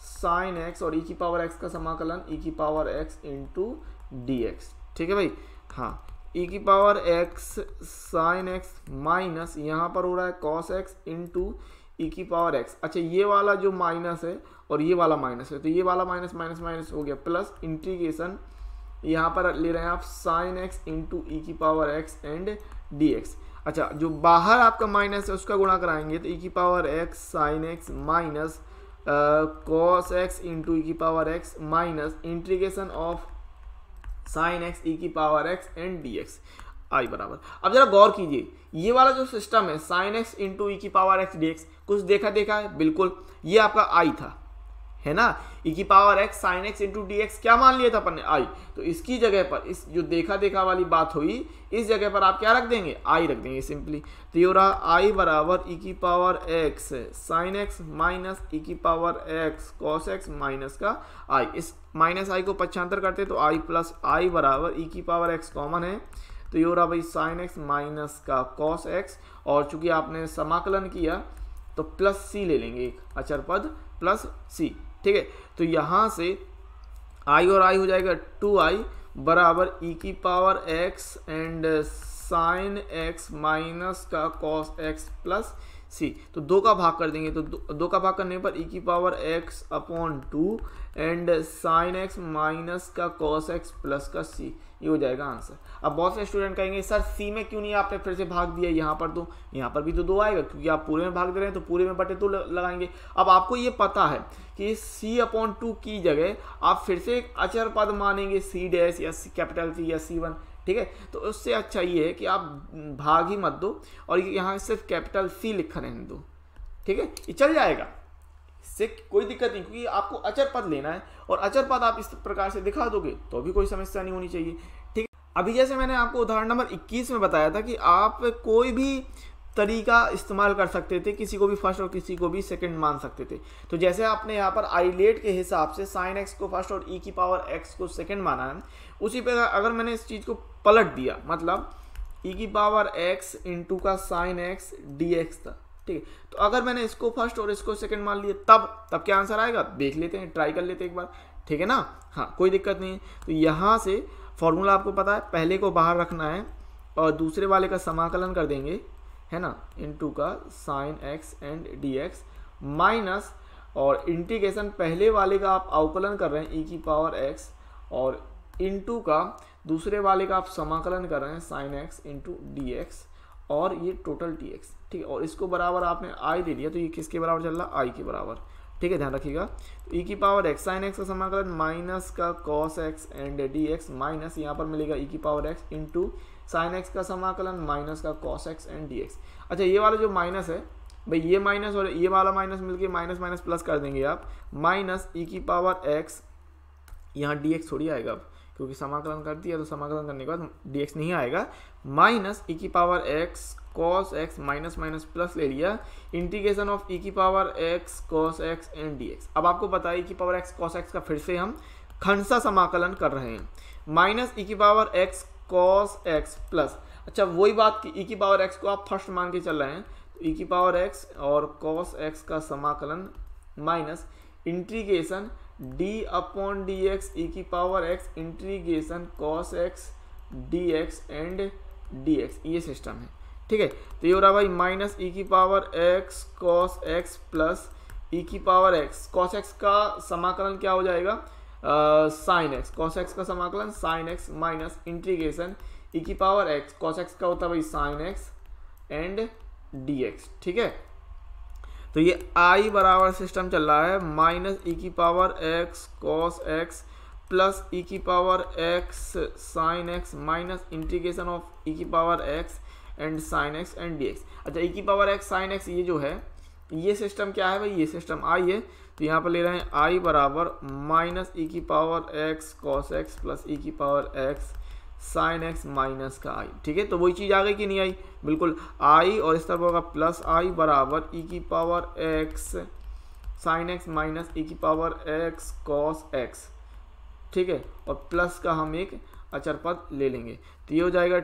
साइन एक्स और ई की पावर एक्स का समाकलन ई की power x into D x. ठीक है भाई, हाँ, ई की power x sine x minus यहाँ पर हो रहा है कॉस एक्स इंटू ई की पावर एक्स। अच्छा, ये वाला जो माइनस है और ये वाला माइनस है, तो ये वाला माइनस माइनस माइनस हो गया, प्लस इंटीग्रेशन यहाँ पर ले रहे हैं आप साइन एक्स इंटू ई की power x and D x. अच्छा, जो बाहर आपका माइनस है उसका गुणा कराएंगे तो ई की power x sine x minus cos x into ई की power x minus integration of sine x e की power x and D x I बराबर। अब जरा गौर कीजिए, ये वाला जो सिस्टम है साइन एक्स इंटू ई की पावर एक्स डी एक्स, कुछ देखा है, बिल्कुल ये आपका आई था, है ना, ई की power x sine x into D x क्या मान लिया था अपन ने, आई। तो इसकी जगह पर इस जो देखा वाली बात हुई, इस जगह पर आप क्या रख देंगे, आई रख देंगे सिंपली। तो ये हो रहा आई बराबर ई की power x sine x minus e की power x cos x minus का आई, इस माइनस आई को पक्षांतर करते तो आई प्लस आई बराबर ई की पावर एक्स कॉमन है, तो ये हो रहा भाई साइन एक्स माइनस का कॉस एक्स, और चूंकि आपने समाकलन किया तो प्लस सी ले लेंगे, एक अचर पद प्लस सी। ठीक है, तो यहां से आई और आई हो जाएगा 2i बराबर ई की power x and sign x minus का कॉस एक्स प्लस सी। तो 2 का भाग कर देंगे, तो 2 का भाग करने पर ई की power x upon 2 and sign x minus का कॉस एक्स प्लस का सी, ये हो जाएगा आंसर। अब बहुत से स्टूडेंट कहेंगे सर सी में क्यों नहीं आपने फिर से भाग दिया, यहाँ पर तो यहाँ पर भी तो 2 आएगा, क्योंकि आप पूरे में भाग दे रहे हैं तो पूरे में बटे 2 लगाएंगे। अब आपको ये पता है कि सी अपॉन 2 की जगह आप फिर से एक अचर पद मानेंगे सी डैश या कैपिटल सी या C1। ठीक है, तो उससे अच्छा ये है कि आप भाग ही मत दो और यहाँ सिर्फ कैपिटल सी लिखा रहने दो। ठीक है, ये चल जाएगा, इससे कोई दिक्कत नहीं, क्योंकि आपको अचर पद लेना है और अचर पद आप इस प्रकार से दिखा दोगे तो भी कोई समस्या नहीं होनी चाहिए। ठीक है, अभी जैसे मैंने आपको उदाहरण नंबर 21 में बताया था कि आप कोई भी तरीका इस्तेमाल कर सकते थे, किसी को भी फर्स्ट और किसी को भी सेकंड मान सकते थे। तो जैसे आपने यहाँ पर आइलेट के हिसाब से साइन एक्स को फर्स्ट और ई की पावर एक्स को सेकंड माना है, उसी पर अगर मैंने इस चीज़ को पलट दिया, मतलब ई की पावर एक्स इंटू का साइन एक्स डी एक्स था। ठीक है, तो अगर मैंने इसको फर्स्ट और इसको सेकंड मान लिया तब क्या आंसर आएगा, देख लेते हैं, ट्राई कर लेते हैं एक बार। ठीक है ना, हाँ, कोई दिक्कत नहीं है। तो यहाँ से फॉर्मूला आपको पता है, पहले को बाहर रखना है और दूसरे वाले का समाकलन कर देंगे, है ना, इनटू का sine x and D X minus और इंटीग्रेशन पहले वाले का आप अवकलन कर रहे हैं ई की पावर एक्स और इनटू का दूसरे वाले का आप समाकलन कर रहे हैं sine x into D x, और ये टोटल dx, ठीक है। और इसको बराबर आपने i दे दिया, तो ये किसके बराबर चल रहा है, i के बराबर, ठीक है, ध्यान रखिएगा। तो e की पावर x sin x का समाकलन माइनस का cos x and dx minus यहाँ पर मिलेगा e की power x into sine x का समाकलन माइनस का cos x एंड dx। अच्छा, ये वाला जो माइनस है भाई, ये माइनस और ये वाला माइनस मिलके माइनस माइनस प्लस कर देंगे आप, माइनस e की पावर x, यहाँ dx थोड़ी आएगा अब, क्योंकि समाकलन कर दिया तो समाकलन करने के बाद dx नहीं आएगा, माइनस e की power x cos x minus minus plus ले लिया, इंटीग्रेशन ऑफ e की power x cos x and dx। अब आपको पता है e की पावर x cos x का फिर से हम खंडसा समाकलन कर रहे हैं, माइनस e की power x cos x plus, अच्छा वही बात कि e की पावर x को आप फर्स्ट मान के चल रहे हैं, तो e की पावर x और cos x का समाकलन minus integration d upon dx e की power x integration cos x dx and dx, ये सिस्टम है, ठीक है। तो ये हो रहा भाई माइनस e की power x cos x plus e की पावर x, cos x का समाकलन क्या हो जाएगा, साइन x, cos x का समाकलन sine x minus integration e की पावर x, cos x का होता है भाई साइन x एंड dx, ठीक है। तो ये i बराबर सिस्टम चल रहा है माइनस e की power x cos x plus e की power x sine x minus integration of e की power x and sine x and dx। अच्छा, e की पावर x साइन x ये जो है, ये सिस्टम क्या है भाई, ये सिस्टम i है, तो यहाँ पर ले रहे हैं i बराबर माइनस e की power x cos x plus e की power x sine x minus का i, ठीक है। तो वही चीज़ आ गई कि नहीं आई, बिल्कुल i, और इस तरफ होगा प्लस i बराबर e की power x sine x minus e की पावर x cos x, ठीक है, और प्लस का हम एक अचर पद ले लेंगे, तो ये हो जाएगा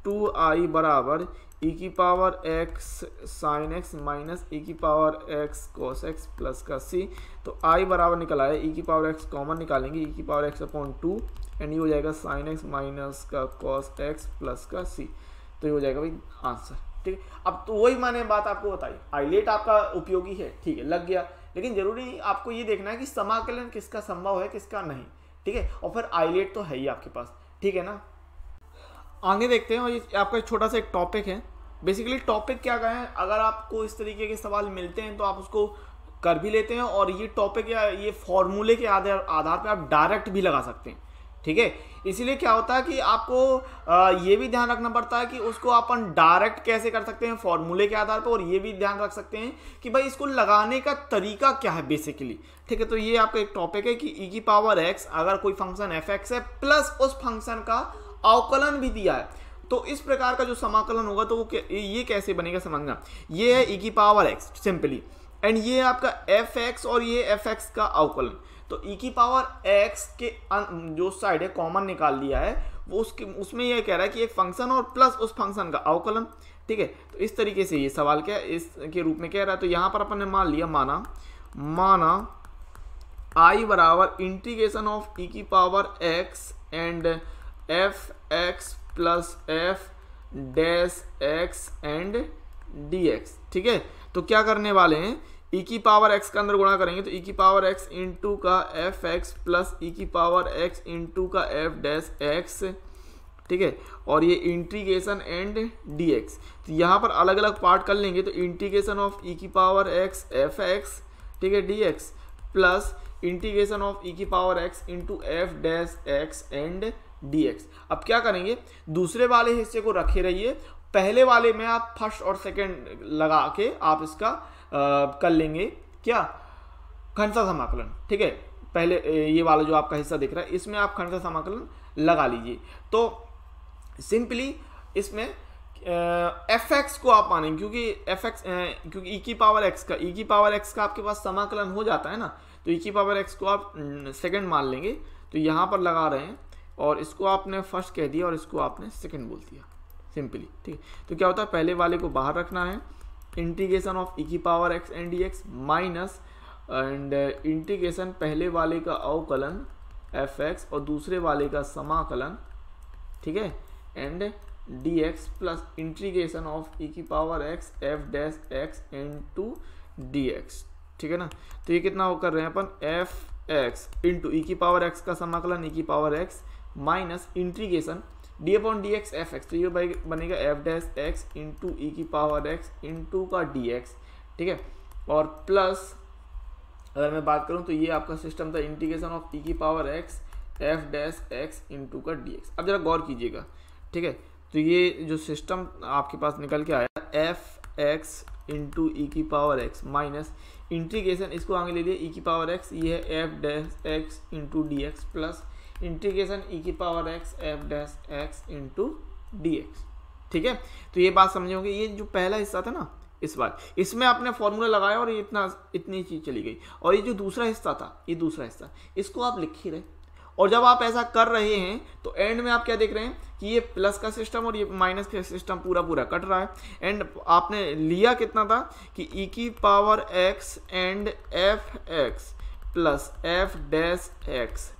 2i बराबर e की power x sine x minus e की power x cos x plus का c। तो i बराबर निकल आया, e की पावर x कॉमन निकालेंगे, e की पावर x अपॉन 2 एंड ये हो जाएगा साइन x माइनस का cos x प्लस का c। तो ये हो जाएगा भाई आंसर, ठीक है। अब तो वही मैंने बात आपको बताई, आइलेट आपका उपयोगी है, ठीक है, लग गया, लेकिन जरूरी आपको ये देखना है कि समाकलन किसका संभव है किसका नहीं, ठीक है, और फिर आइलेट तो है ही आपके पास, ठीक है ना। आगे देखते हैं, और ये आपका छोटा सा एक टॉपिक है। बेसिकली टॉपिक क्या कहें, अगर आपको इस तरीके के सवाल मिलते हैं तो आप उसको कर भी लेते हैं, और ये टॉपिक या ये फॉर्मूले के आधार पे आप डायरेक्ट भी लगा सकते हैं, ठीक है। इसीलिए क्या होता है कि आपको ये भी ध्यान रखना पड़ता है कि उसको अपन डायरेक्ट कैसे कर सकते हैं फॉर्मूले के आधार पर, और ये भी ध्यान रख सकते हैं कि भाई इसको लगाने का तरीका क्या है बेसिकली, ठीक है। तो ये आपका एक टॉपिक है कि e की पावर x अगर कोई फंक्शन f(x) है प्लस उस फंक्शन का अवकलन भी दिया है, तो इस प्रकार का जो समाकलन होगा तो वो ये कैसे बनेगा समझना। ये है e की पावर x सिंपली, एंड ये आपका f(x) और ये f(x) का अवकलन। तो e की पावर x के जो साइड है कॉमन निकाल लिया है, वो उसमें ये कह रहा है कि एक फंक्शन और प्लस उस फंक्शन का अवकलन, ठीक है। तो इस तरीके से ये सवाल क्या इस के रूप में कह रहा है। तो यहाँ पर अपन ने मान लिया, माना i बराबर इंटीग्रेशन ऑफ e की power x and f(x) plus f dash x and dx, ठीक है। तो क्या करने वाले हैं, e की पावर x का अंदर गुणा करेंगे, तो e की पावर x इंटू का f(x) प्लस e की पावर x इंटू का f डैश x, ठीक है, और ये इंटीग्रेशन एंड dx। तो यहाँ पर अलग अलग पार्ट कर लेंगे, तो इंटीग्रेशन ऑफ e की पावर x f(x), ठीक है, dx plus integration of e की power x into f dash x and dx। अब क्या करेंगे, दूसरे वाले हिस्से को रखे रहिए, पहले वाले में आप फर्स्ट और सेकंड लगा के आप इसका कर लेंगे क्या, खंडसा समाकलन, ठीक है। पहले ये वाला जो आपका हिस्सा दिख रहा है इसमें आप खंडसा समाकलन लगा लीजिए। तो सिंपली इसमें f(x) को आप मानेंगे, क्योंकि f(x) क्योंकि e की पावर x का आपके पास समाकलन हो जाता है ना, तो e की पावर x को आप सेकंड मान लेंगे। तो यहाँ पर लगा रहे हैं, और इसको आपने फर्स्ट कह दिया और इसको आपने सेकंड बोल दिया सिंपली, ठीक है। तो क्या होता है, पहले वाले को बाहर रखना है, इंटीग्रेशन ऑफ e की power x and dx minus and integration पहले वाले का अवकलन f(x) और दूसरे वाले का समाकलन, ठीक है, and dx plus integration of e की power x f dash x into dx, ठीक है ना। तो ये कितना कर रहे हैं अपन, f(x) इंटू e की पावर x का समाकलन e की power x minus integration D upon D x F x, तो ये बनेगा एफ डैश एक्स इंटू ई की पावर एक्स इंटू का डी एक्स, ठीक है। और प्लस अगर मैं बात करूं तो ये आपका सिस्टम था इंटीग्रेशन ऑफ ई की power x f dash x into का डी एक्स। अब जरा गौर कीजिएगा, ठीक है। तो ये जो सिस्टम आपके पास निकल के आया एफ एक्स इंटू ई की पावर एक्स माइनस इंटीग्रेशन, इसको आगे ले लिया ई की पावर एक्स, ये है f dash x into D x plus integration e की power x f dash x into D x, ठीक है। तो ये बात समझे होंगे। ये जो पहला हिस्सा था ना, इस बार इसमें आपने फॉर्मूला लगाया और ये इतनी चीज चली गई। और ये जो दूसरा हिस्सा था, ये दूसरा हिस्सा, इसको आप लिख ही रहे। और जब आप ऐसा कर रहे हैं तो एंड में आप क्या देख रहे हैं कि ये प्लस का सिस्टम और ये माइनस का सिस्टम पूरा पूरा कट रहा है। एंड आपने लिया कितना था कि ई की power x and f x plus f dash x,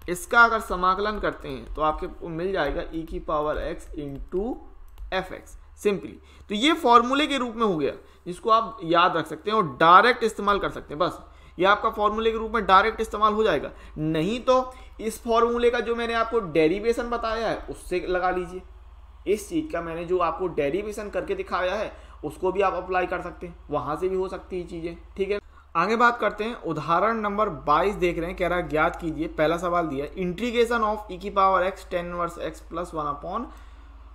इसका अगर समाकलन करते हैं तो आपके मिल जाएगा ई की power x into F x simply. तो ये फॉर्मूले के रूप में हो गया, जिसको आप याद रख सकते हैं और डायरेक्ट इस्तेमाल कर सकते हैं। बस ये आपका फॉर्मूले के रूप में डायरेक्ट इस्तेमाल हो जाएगा। नहीं तो इस फॉर्मूले का जो मैंने आपको डेरिवेशन बताया है उससे लगा लीजिए। इस चीज का मैंने जो आपको डेरिवेशन करके दिखाया है उसको भी आप अप्लाई कर सकते हैं, वहां से भी हो सकती है चीजें, ठीक है। आगे बात करते हैं, उदाहरण नंबर 22 देख रहे हैं। कह रहा है ज्ञात कीजिए, पहला सवाल दिया है इंटीग्रेशन ऑफ ई की power x ten inverse X plus one upon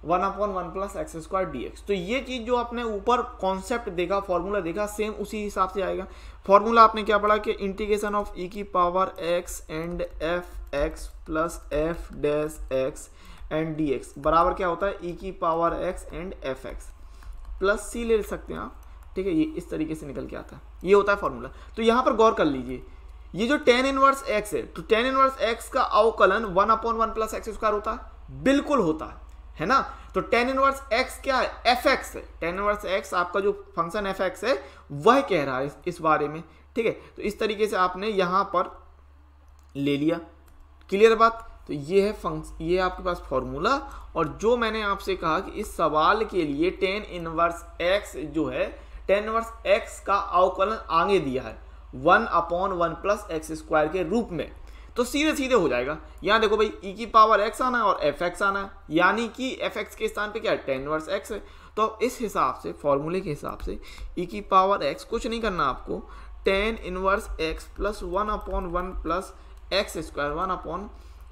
one plus x square D x. तो ये चीज जो आपने ऊपर कॉन्सेप्ट देखा, फॉर्मूला देखा, सेम उसी हिसाब से आएगा। फॉर्मूला आपने क्या पढ़ा कि इंटीग्रेशन ऑफ ई की power x and f x plus f dash x and D x बराबर क्या होता है, ई की power x and f x plus c ले सकते हैं आप, ठीक है। ये इस तरीके से निकल के आता है, ये होता है फॉर्मूला। तो यहां पर गौर कर लीजिए, ये जो टेन इनवर्स एक्स है, तो टेन इनवर्स एक्स का अवकलन one upon one plus x square होता है, बिल्कुल होता है ना। तो टेन इनवर्स एक्स क्या है, एफ एक्स है। टेन इनवर्स एक्स आपका जो फंक्शन एफ एक्स है वह कह रहा है इस बारे में, ठीक है। तो इस तरीके से आपने यहां पर ले लिया, क्लियर बात। तो ये है ये आपके पास फॉर्मूला। और जो मैंने आपसे कहा कि इस सवाल के लिए टेन इनवर्स एक्स जो है, टेन इनवर्स एक्स का अवकलन आगे दिया है one upon one plus x square के रूप में, तो सीधे सीधे हो जाएगा। यहां देखो भाई, ई की पावर एक्स आना है और एफ एक्स आना है, यानी कि एफ एक्स के स्थान पे क्या है, टेन इनवर्स एक्स है। तो इस हिसाब से, फॉर्मूले के हिसाब से, ई की पावर एक्स कुछ नहीं करना आपको, tan inverse X plus one upon one plus x square, one upon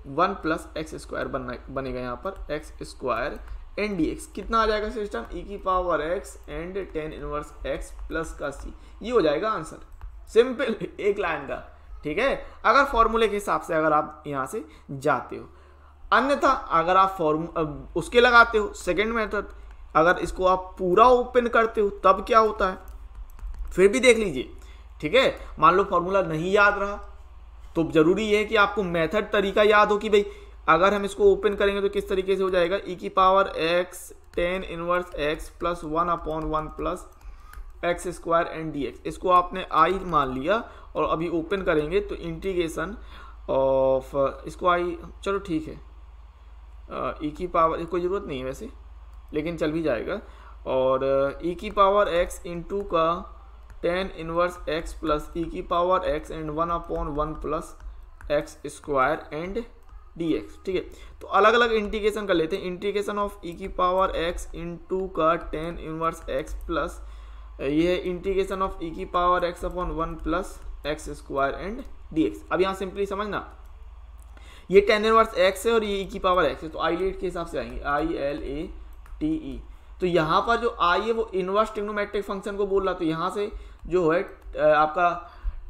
one plus x square बनेगा यहाँ पर X square and D X. कितना आ जाएगा सिस्टम, ई की power x and tan inverse X plus का सी। ये हो जाएगा आंसर, सिंपल, एक लाइन का, ठीक है। अगर फॉर्मूले के हिसाब से अगर आप यहां से जाते हो, अन्यथा अगर आप उसके लगाते हो सेकंड मेथड, अगर इसको आप पूरा ओपन करते हो तब क्या होता है, फिर भी देख लीजिए, ठीक है। मान लो फॉर्मूला नहीं याद रहा तो जरूरी है कि आपको मेथड तरीका याद हो कि भाई अगर हम इसको ओपन करेंगे तो किस तरीके से हो जाएगा, ई की power x ten inverse X plus one upon one plus x square and D x. इसको आपने आई मान लिया और अभी ओपन करेंगे तो इंटीग्रेशन ऑफ, इसको आई, चलो ठीक है, ई की पावर कोई ज़रूरत नहीं है वैसे, लेकिन चल भी जाएगा। और ई की पावर एक्स इंटू का टेन इनवर्स एक्स प्लस ई की power x and one upon one plus x square and D x, ठीक है। तो अलग अलग इंटीग्रेशन कर लेते हैं। इंटीग्रेशन ऑफ ई की पावर एक्स इंटू का टेन इनवर्स एक्स प्लस ये है इंटीग्रेशन ऑफ ई की power x upon one plus x square and D x. अब यहाँ सिंपली समझना, ये टेन इनवर्स एक्स है और ये ई की पावर एक्स है, तो आई लेट के हिसाब से आएंगे, I L A T E. तो यहाँ पर जो आई है वो इनवर्स ट्रिग्नोमेट्रिक फंक्शन को बोल रहा, तो यहाँ से जो है आपका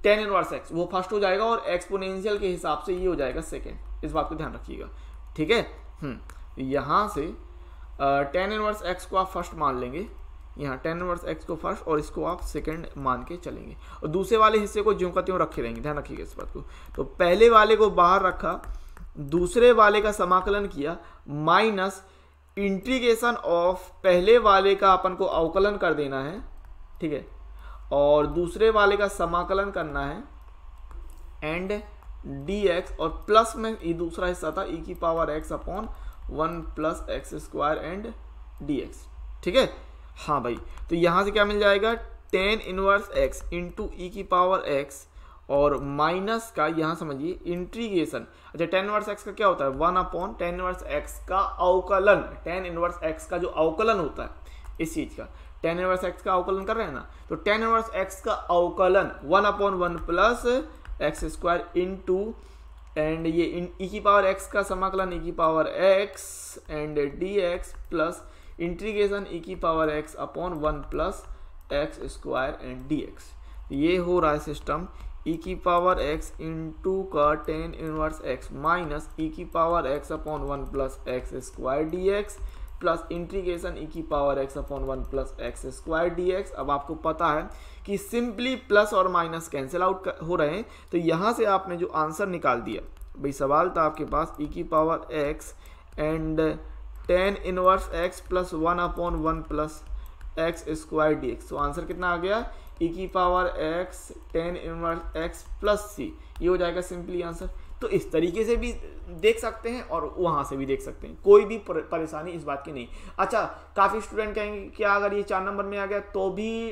टेन इनवर्स एक्स वो फर्स्ट हो जाएगा और एक्सपोनेंशियल के हिसाब से ये हो जाएगा सेकेंड। इस बात को ध्यान रखिएगा, ठीक है। यहाँ से टेन इनवर्स एक्स को आप फर्स्ट मान लेंगे, यहाँ टेन इनवर्स एक्स को फर्स्ट और इसको आप सेकंड मान के चलेंगे, और दूसरे वाले हिस्से को ज्यों का त्यों रखे रहेंगे, ध्यान रखिएगा इस बात को। तो पहले वाले को बाहर रखा, दूसरे वाले का समाकलन किया, माइनस इंटीग्रेशन ऑफ पहले वाले का अपन को अवकलन कर देना है, ठीक है, और दूसरे वाले का समाकलन करना है एंड डी एक्स, और प्लस में ये दूसरा हिस्सा था ई की power x upon one plus x square and D x, ठीक है। हाँ भाई, तो यहाँ से क्या मिल जाएगा, टेन इनवर्स एक्स इंटू ई की पावर एक्स और माइनस का यहाँ समझिए इंटीग्रेशन। अच्छा tan इनवर्स x का क्या होता है 1/tan इनवर्स x का अवकलन, tan इनवर्स x का जो अवकलन होता है इस चीज का, tan इनवर्स x का अवकलन कर रहे हैं ना, तो tan इनवर्स x का अवकलन 1/1 plus x square into and ये ई की पावर x का समाकलन ई की power x and dx plus integration e की power x upon 1 plus x square and dx। ये हो रहा है सिस्टम ई की पावर x इंटू का tan inverse x minus e की power x upon 1 plus x square dx plus integration e की power x upon 1 plus x square dx। अब आपको पता है कि सिंपली प्लस और माइनस कैंसिल आउट हो रहे हैं, तो यहाँ से आपने जो आंसर निकाल दिया, भाई सवाल था आपके पास ई की power x and tan inverse x plus 1/1 plus x square dx। तो आंसर कितना आ गया ई की power x tan inverse x plus c, ये हो जाएगा सिंपली आंसर। तो इस तरीके से भी देख सकते हैं और वहाँ से भी देख सकते हैं, कोई भी परेशानी इस बात की नहीं। अच्छा, काफ़ी स्टूडेंट कहेंगे कि क्या अगर ये 4 नंबर में आ गया तो भी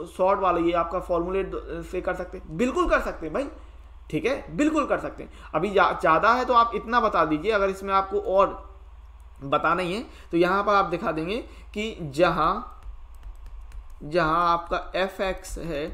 शॉर्ट वाला ये आपका फॉर्मूलेट से कर सकते हैं? बिल्कुल कर सकते हैं भाई, ठीक है, बिल्कुल कर सकते हैं। अभी ज़्यादा है तो आप इतना बता दीजिए, अगर इसमें आपको और बताना ही है तो यहाँ पर आप दिखा देंगे कि जहाँ आपका एफ एक्स है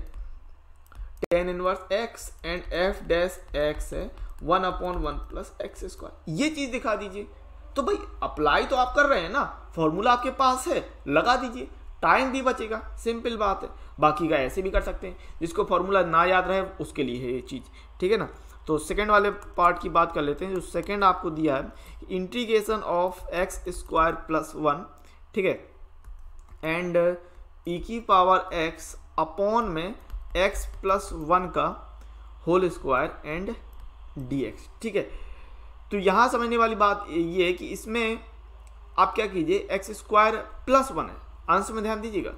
tan inverse x and f dash x है 1/1 प्लस एक्स स्क्वायर, ये चीज दिखा दीजिए। तो भाई अप्लाई तो आप कर रहे हैं ना, फॉर्मूला आपके पास है, लगा दीजिए, टाइम भी बचेगा, सिंपल बात है। बाकी का ऐसे भी कर सकते हैं, जिसको फॉर्मूला ना याद रहे उसके लिए है ये चीज, ठीक है ना। तो सेकेंड वाले पार्ट की बात कर लेते हैं। जो सेकेंड आपको दिया है integration of x square plus 1, ठीक है, एंड ई की पावर x अपॉन में x प्लस 1 का होल स्क्वायर एंड dx, ठीक है। तो यहाँ समझने वाली बात ये है कि इसमें आप क्या कीजिए, एक्स स्क्वायर प्लस 1 है, अंश में ध्यान दीजिएगा,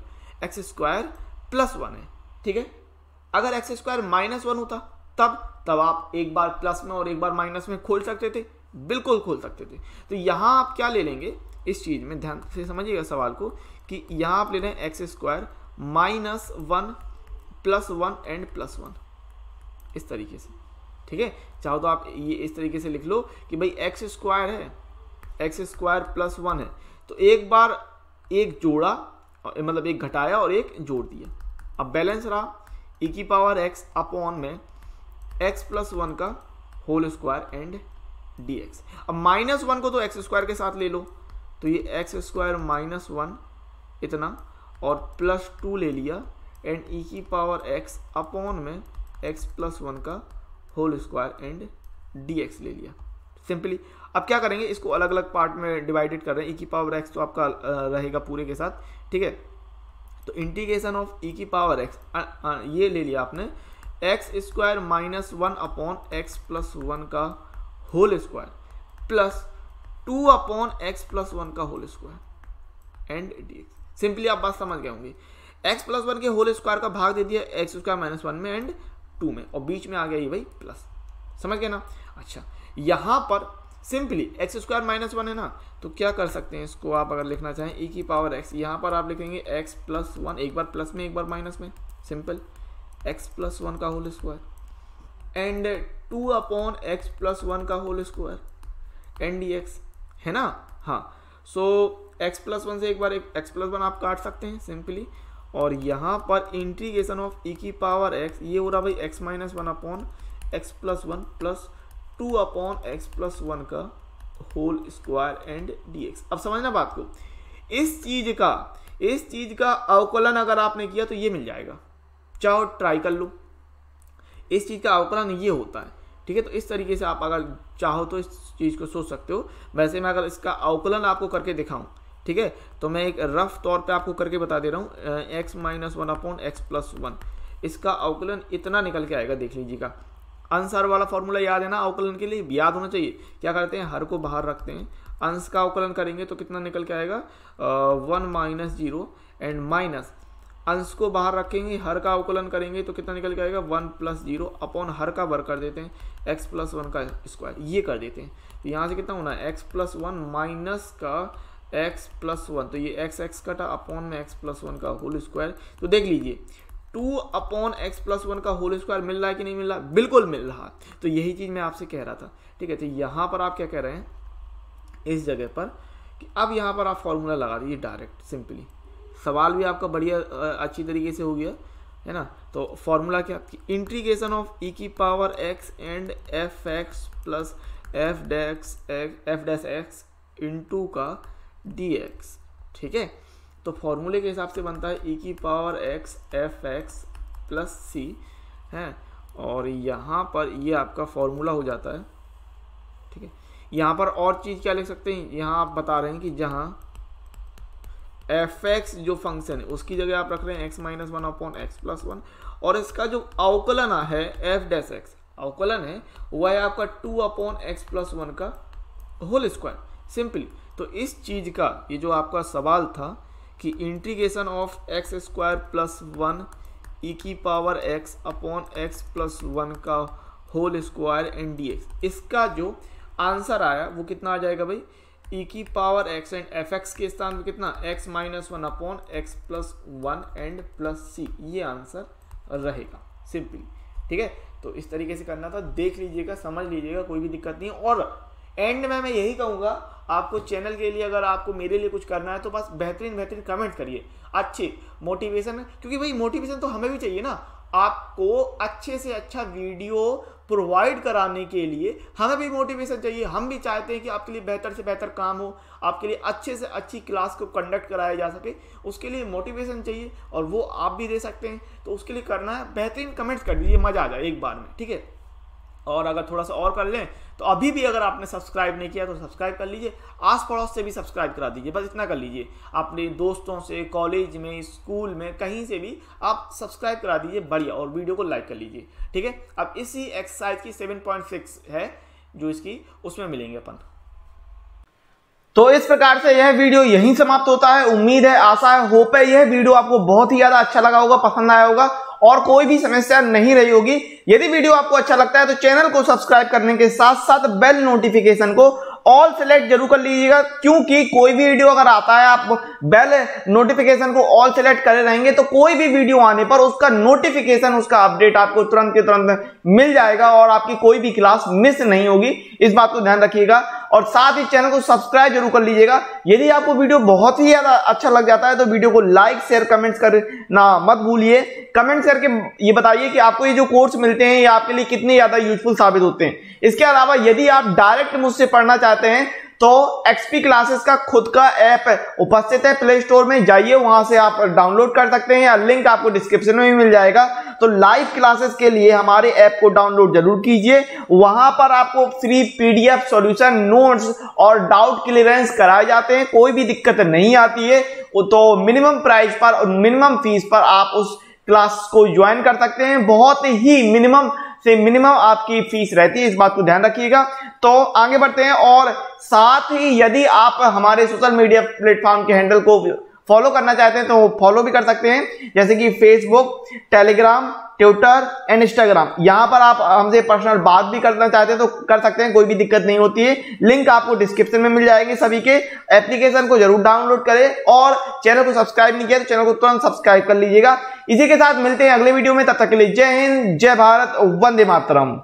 एक्स स्क्वायर प्लस 1 है, ठीक है। अगर एक्स स्क्वायर माइनस 1 होता तब आप एक बार प्लस में और एक बार माइनस में खोल सकते थे, बिल्कुल खोल सकते थे। तो यहाँ आप क्या ले लेंगे, इस चीज में ध्यान से समझिएगा सवाल को, कि यहाँ आप ले रहे हैं x square minus 1 plus 1 and plus 1, इस तरीके से, ठीक है। चाहो तो आप ये इस तरीके से लिख लो कि भाई एक्स स्क्वायर है, एक्स स्क्वायर प्लस 1 है, तो एक बार एक जोड़ा, मतलब एक घटाया और एक जोड़ दिया, अब बैलेंस रहा ई की पावर x अपॉन में x प्लस 1 का होल स्क्वायर एंड dx। अब माइनस 1 को तो एक्स स्क्वायर के साथ ले लो, तो ये एक्स स्क्वायर माइनस 1 इतना और प्लस 2 ले लिया एंड ई की पावर x अपॉन में x प्लस 1 का होल स्क्वायर एंड dx ले लिया, सिंपली। अब क्या करेंगे, इसको अलग अलग पार्ट में डिवाइडेड कर रहे हैं, ई की पावर x तो आपका रहेगा पूरे के साथ, ठीक है। तो इंटीग्रेशन ऑफ ई की पावर x ये ले लिया आपने, X square minus 1 upon X plus 1 का whole square plus 2 upon X plus 1 का whole square and dx। Simply आप बात समझ गए होंगे, एक्स प्लस 1 के होल स्क्वायर का भाग दे दिया एक्स स्क्वायर माइनस 1 में एंड 2 में, और बीच में आ गया ये भाई प्लस, समझ गए ना। अच्छा, यहाँ पर सिंपली एक्स स्क्वायर माइनस 1 है ना, तो क्या कर सकते हैं, इसको आप अगर लिखना चाहें ई की पावर x, यहाँ पर आप लिखेंगे एक्स प्लस 1, एक बार प्लस में एक बार माइनस में, सिंपल एक्स प्लस 1 का whole square and 2 upon X plus 1 का होल स्क्वायर एंड dx, है ना। हाँ, सो एक्स प्लस 1 से एक बार एक्स प्लस 1 आप काट सकते हैं सिंपली, और यहाँ पर इंटीग्रेशन ऑफ ई की पावर x, ये हो रहा भाई x minus 1 upon X plus 1 plus 2 upon X plus 1 का होल स्क्वायर एंड dx। अब समझना बात को, इस चीज का अवकलन अगर आपने किया तो ये मिल जाएगा, चाहो ट्राई कर लो, इस चीज का अवकलन ये होता है, ठीक है। तो इस तरीके से आप अगर चाहो तो इस चीज को सोच सकते हो। वैसे मैं अगर इसका अवकलन आपको करके दिखाऊं, ठीक है, तो मैं एक रफ तौर पे आपको करके बता दे रहा हूँ, x minus 1 upon X plus 1, इसका अवकलन इतना निकल के आएगा, देख लीजिएगा। अंश वाला फॉर्मूला याद है ना, अवकलन के लिए याद होना चाहिए। क्या करते हैं, हर को बाहर रखते हैं, अंश का अवकलन करेंगे तो कितना निकल के आएगा 1 माइनस 0 एंड माइनस अंश को बाहर रखेंगे, हर का अवकलन करेंगे तो कितना निकल के आएगा 1 प्लस 0 अपॉन हर का वर्ग कर देते हैं x प्लस 1 का स्क्वायर, ये कर देते हैं। तो यहाँ से कितना होना है x प्लस 1 माइनस का x प्लस 1, तो ये x कटा अपॉन में x प्लस 1 का होल स्क्वायर। तो देख लीजिए 2/x+1 का होल स्क्वायर मिल रहा है कि नहीं मिल रहा? बिल्कुल मिल रहा। तो यही चीज मैं आपसे कह रहा था, ठीक है। तो यहाँ पर आप क्या कह रहे हैं इस जगह पर कि अब यहाँ पर आप फॉर्मूला लगा दीजिए डायरेक्ट सिंपली। सवाल भी आपका बढ़िया अच्छी तरीके से हो गया है ना। तो फॉर्मूला क्या आपकी इंटीग्रेशन ऑफ e की power x and fx plus f dash x into का dx, ठीक है। तो फॉर्मूले के हिसाब से बनता है e की power x fx plus c है, और यहाँ पर ये आपका फॉर्मूला हो जाता है, ठीक है। यहाँ पर और चीज़ क्या लिख सकते हैं, यहाँ आप बता रहे हैं कि जहाँ fx जो फंक्शन है उसकी जगह आप रख रहे हैं x माइनस 1/x+1, और इसका जो अवकलन है f डैश x अवकलन है वह है आपका 2/x+1 का होल स्क्वायर सिंपली। तो इस चीज़ का ये जो आपका सवाल था कि इंटीग्रेशन ऑफ x² + 1 e की पावर x/x+1 का होल स्क्वायर एंड dx, इसका जो आंसर आया वो कितना आ जाएगा भाई, e की पावर x एंड fx के स्थान में कितना x minus 1/x+1 and plus c, ये आंसर रहेगा सिंपली, ठीक है। तो इस तरीके से करना था, देख लीजिएगा, समझ लीजिएगा, कोई भी दिक्कत नहीं। और एंड में मैं यही कहूँगा आपको चैनल के लिए, अगर आपको मेरे लिए कुछ करना है तो बस बेहतरीन कमेंट करिए, अच्छे मोटिवेशन, क्योंकि भाई मोटिवेशन तो हमें भी चाहिए ना। आपको अच्छे से अच्छा वीडियो प्रोवाइड कराने के लिए हमें भी मोटिवेशन चाहिए। हम भी चाहते हैं कि आपके लिए बेहतर से बेहतर काम हो, आपके लिए अच्छे से अच्छी क्लास को कंडक्ट कराया जा सके, उसके लिए मोटिवेशन चाहिए और वो आप भी दे सकते हैं। तो उसके लिए करना है बेहतरीन कमेंट्स कर दीजिए, मज़ा आ जाए एक बार में, ठीक है। और अगर थोड़ा सा और कर लें तो अभी भी अगर आपने सब्सक्राइब नहीं किया तो सब्सक्राइब कर लीजिए, आस पड़ोस से भी सब्सक्राइब करा दीजिए, बस इतना कर लीजिए। अपने दोस्तों से, कॉलेज में, स्कूल में, कहीं से भी आप सब्सक्राइब करा दीजिए, बढ़िया, और वीडियो को लाइक कर लीजिए, ठीक है। अब इसी एक्सरसाइज की 7.6 है जो इसकी, उसमें मिलेंगे अपन। तो इस प्रकार से यह वीडियो यहीं समाप्त होता है। उम्मीद है, आशा है, होप है यह वीडियो आपको बहुत ही ज्यादा अच्छा लगा होगा, पसंद आया होगा और कोई भी समस्या नहीं रही होगी। यदि वीडियो आपको अच्छा लगता है तो चैनल को सब्सक्राइब करने के साथ साथ बेल नोटिफिकेशन को ऑल सेलेक्ट जरूर कर लीजिएगा, क्योंकि कोई भी वीडियो अगर आता है आप बेल नोटिफिकेशन को ऑल सेलेक्ट करे रहेंगे तो कोई भी वीडियो आने पर उसका नोटिफिकेशन, उसका अपडेट आपको तुरंत के तुरंत मिल जाएगा और आपकी कोई भी क्लास मिस नहीं होगी। इस बात को ध्यान रखिएगा और साथ ही चैनल को सब्सक्राइब जरूर कर लीजिएगा। यदि आपको वीडियो बहुत ही ज्यादा अच्छा लग जाता है तो वीडियो को लाइक, शेयर, कमेंट्स करना मत भूलिए। कमेंट्स करके ये बताइए कि आपको ये जो कोर्स मिलते हैं ये आपके लिए कितने ज्यादा यूजफुल साबित होते हैं। इसके अलावा यदि आप डायरेक्ट मुझसे पढ़ना चाहते हैं तो एक्सपी क्लासेस का खुद का ऐप उपस्थित है, प्ले स्टोर में जाइए, वहां से आप डाउनलोड कर सकते हैं, या लिंक आपको डिस्क्रिप्शन में भी मिल जाएगा। तो लाइव क्लासेस के लिए हमारे ऐप को डाउनलोड जरूर कीजिए, वहां पर आपको फ्री पीडीएफ सॉल्यूशन, नोट्स और डाउट क्लियरेंस कराए जाते हैं, कोई भी दिक्कत नहीं आती है। तो मिनिमम प्राइस पर और मिनिमम फीस पर आप उस क्लास को ज्वाइन कर सकते हैं। बहुत ही मिनिमम से मिनिमम आपकी फीस रहती है, इस बात को ध्यान रखिएगा। तो आगे बढ़ते हैं, और साथ ही यदि आप हमारे सोशल मीडिया प्लेटफॉर्म के हैंडल को फॉलो करना चाहते हैं तो फॉलो भी कर सकते हैं, जैसे कि Facebook, Telegram, Twitter and Instagram. यहां पर आप हमसे पर्सनल बात भी करना चाहते हैं तो कर सकते हैं, कोई भी दिक्कत नहीं होती है। लिंक आपको डिस्क्रिप्शन में मिल जाएगी सभी के। एप्लीकेशन को जरूर डाउनलोड करें और चैनल को सब्सक्राइब नहीं किया तो चैनल को तुरंत सब्सक्राइब कर लीजिएगा। इसी के साथ मिलते हैं अगले वीडियो में, तब तक के लिए जय हिंद, जय भारत, वंदे मातरम।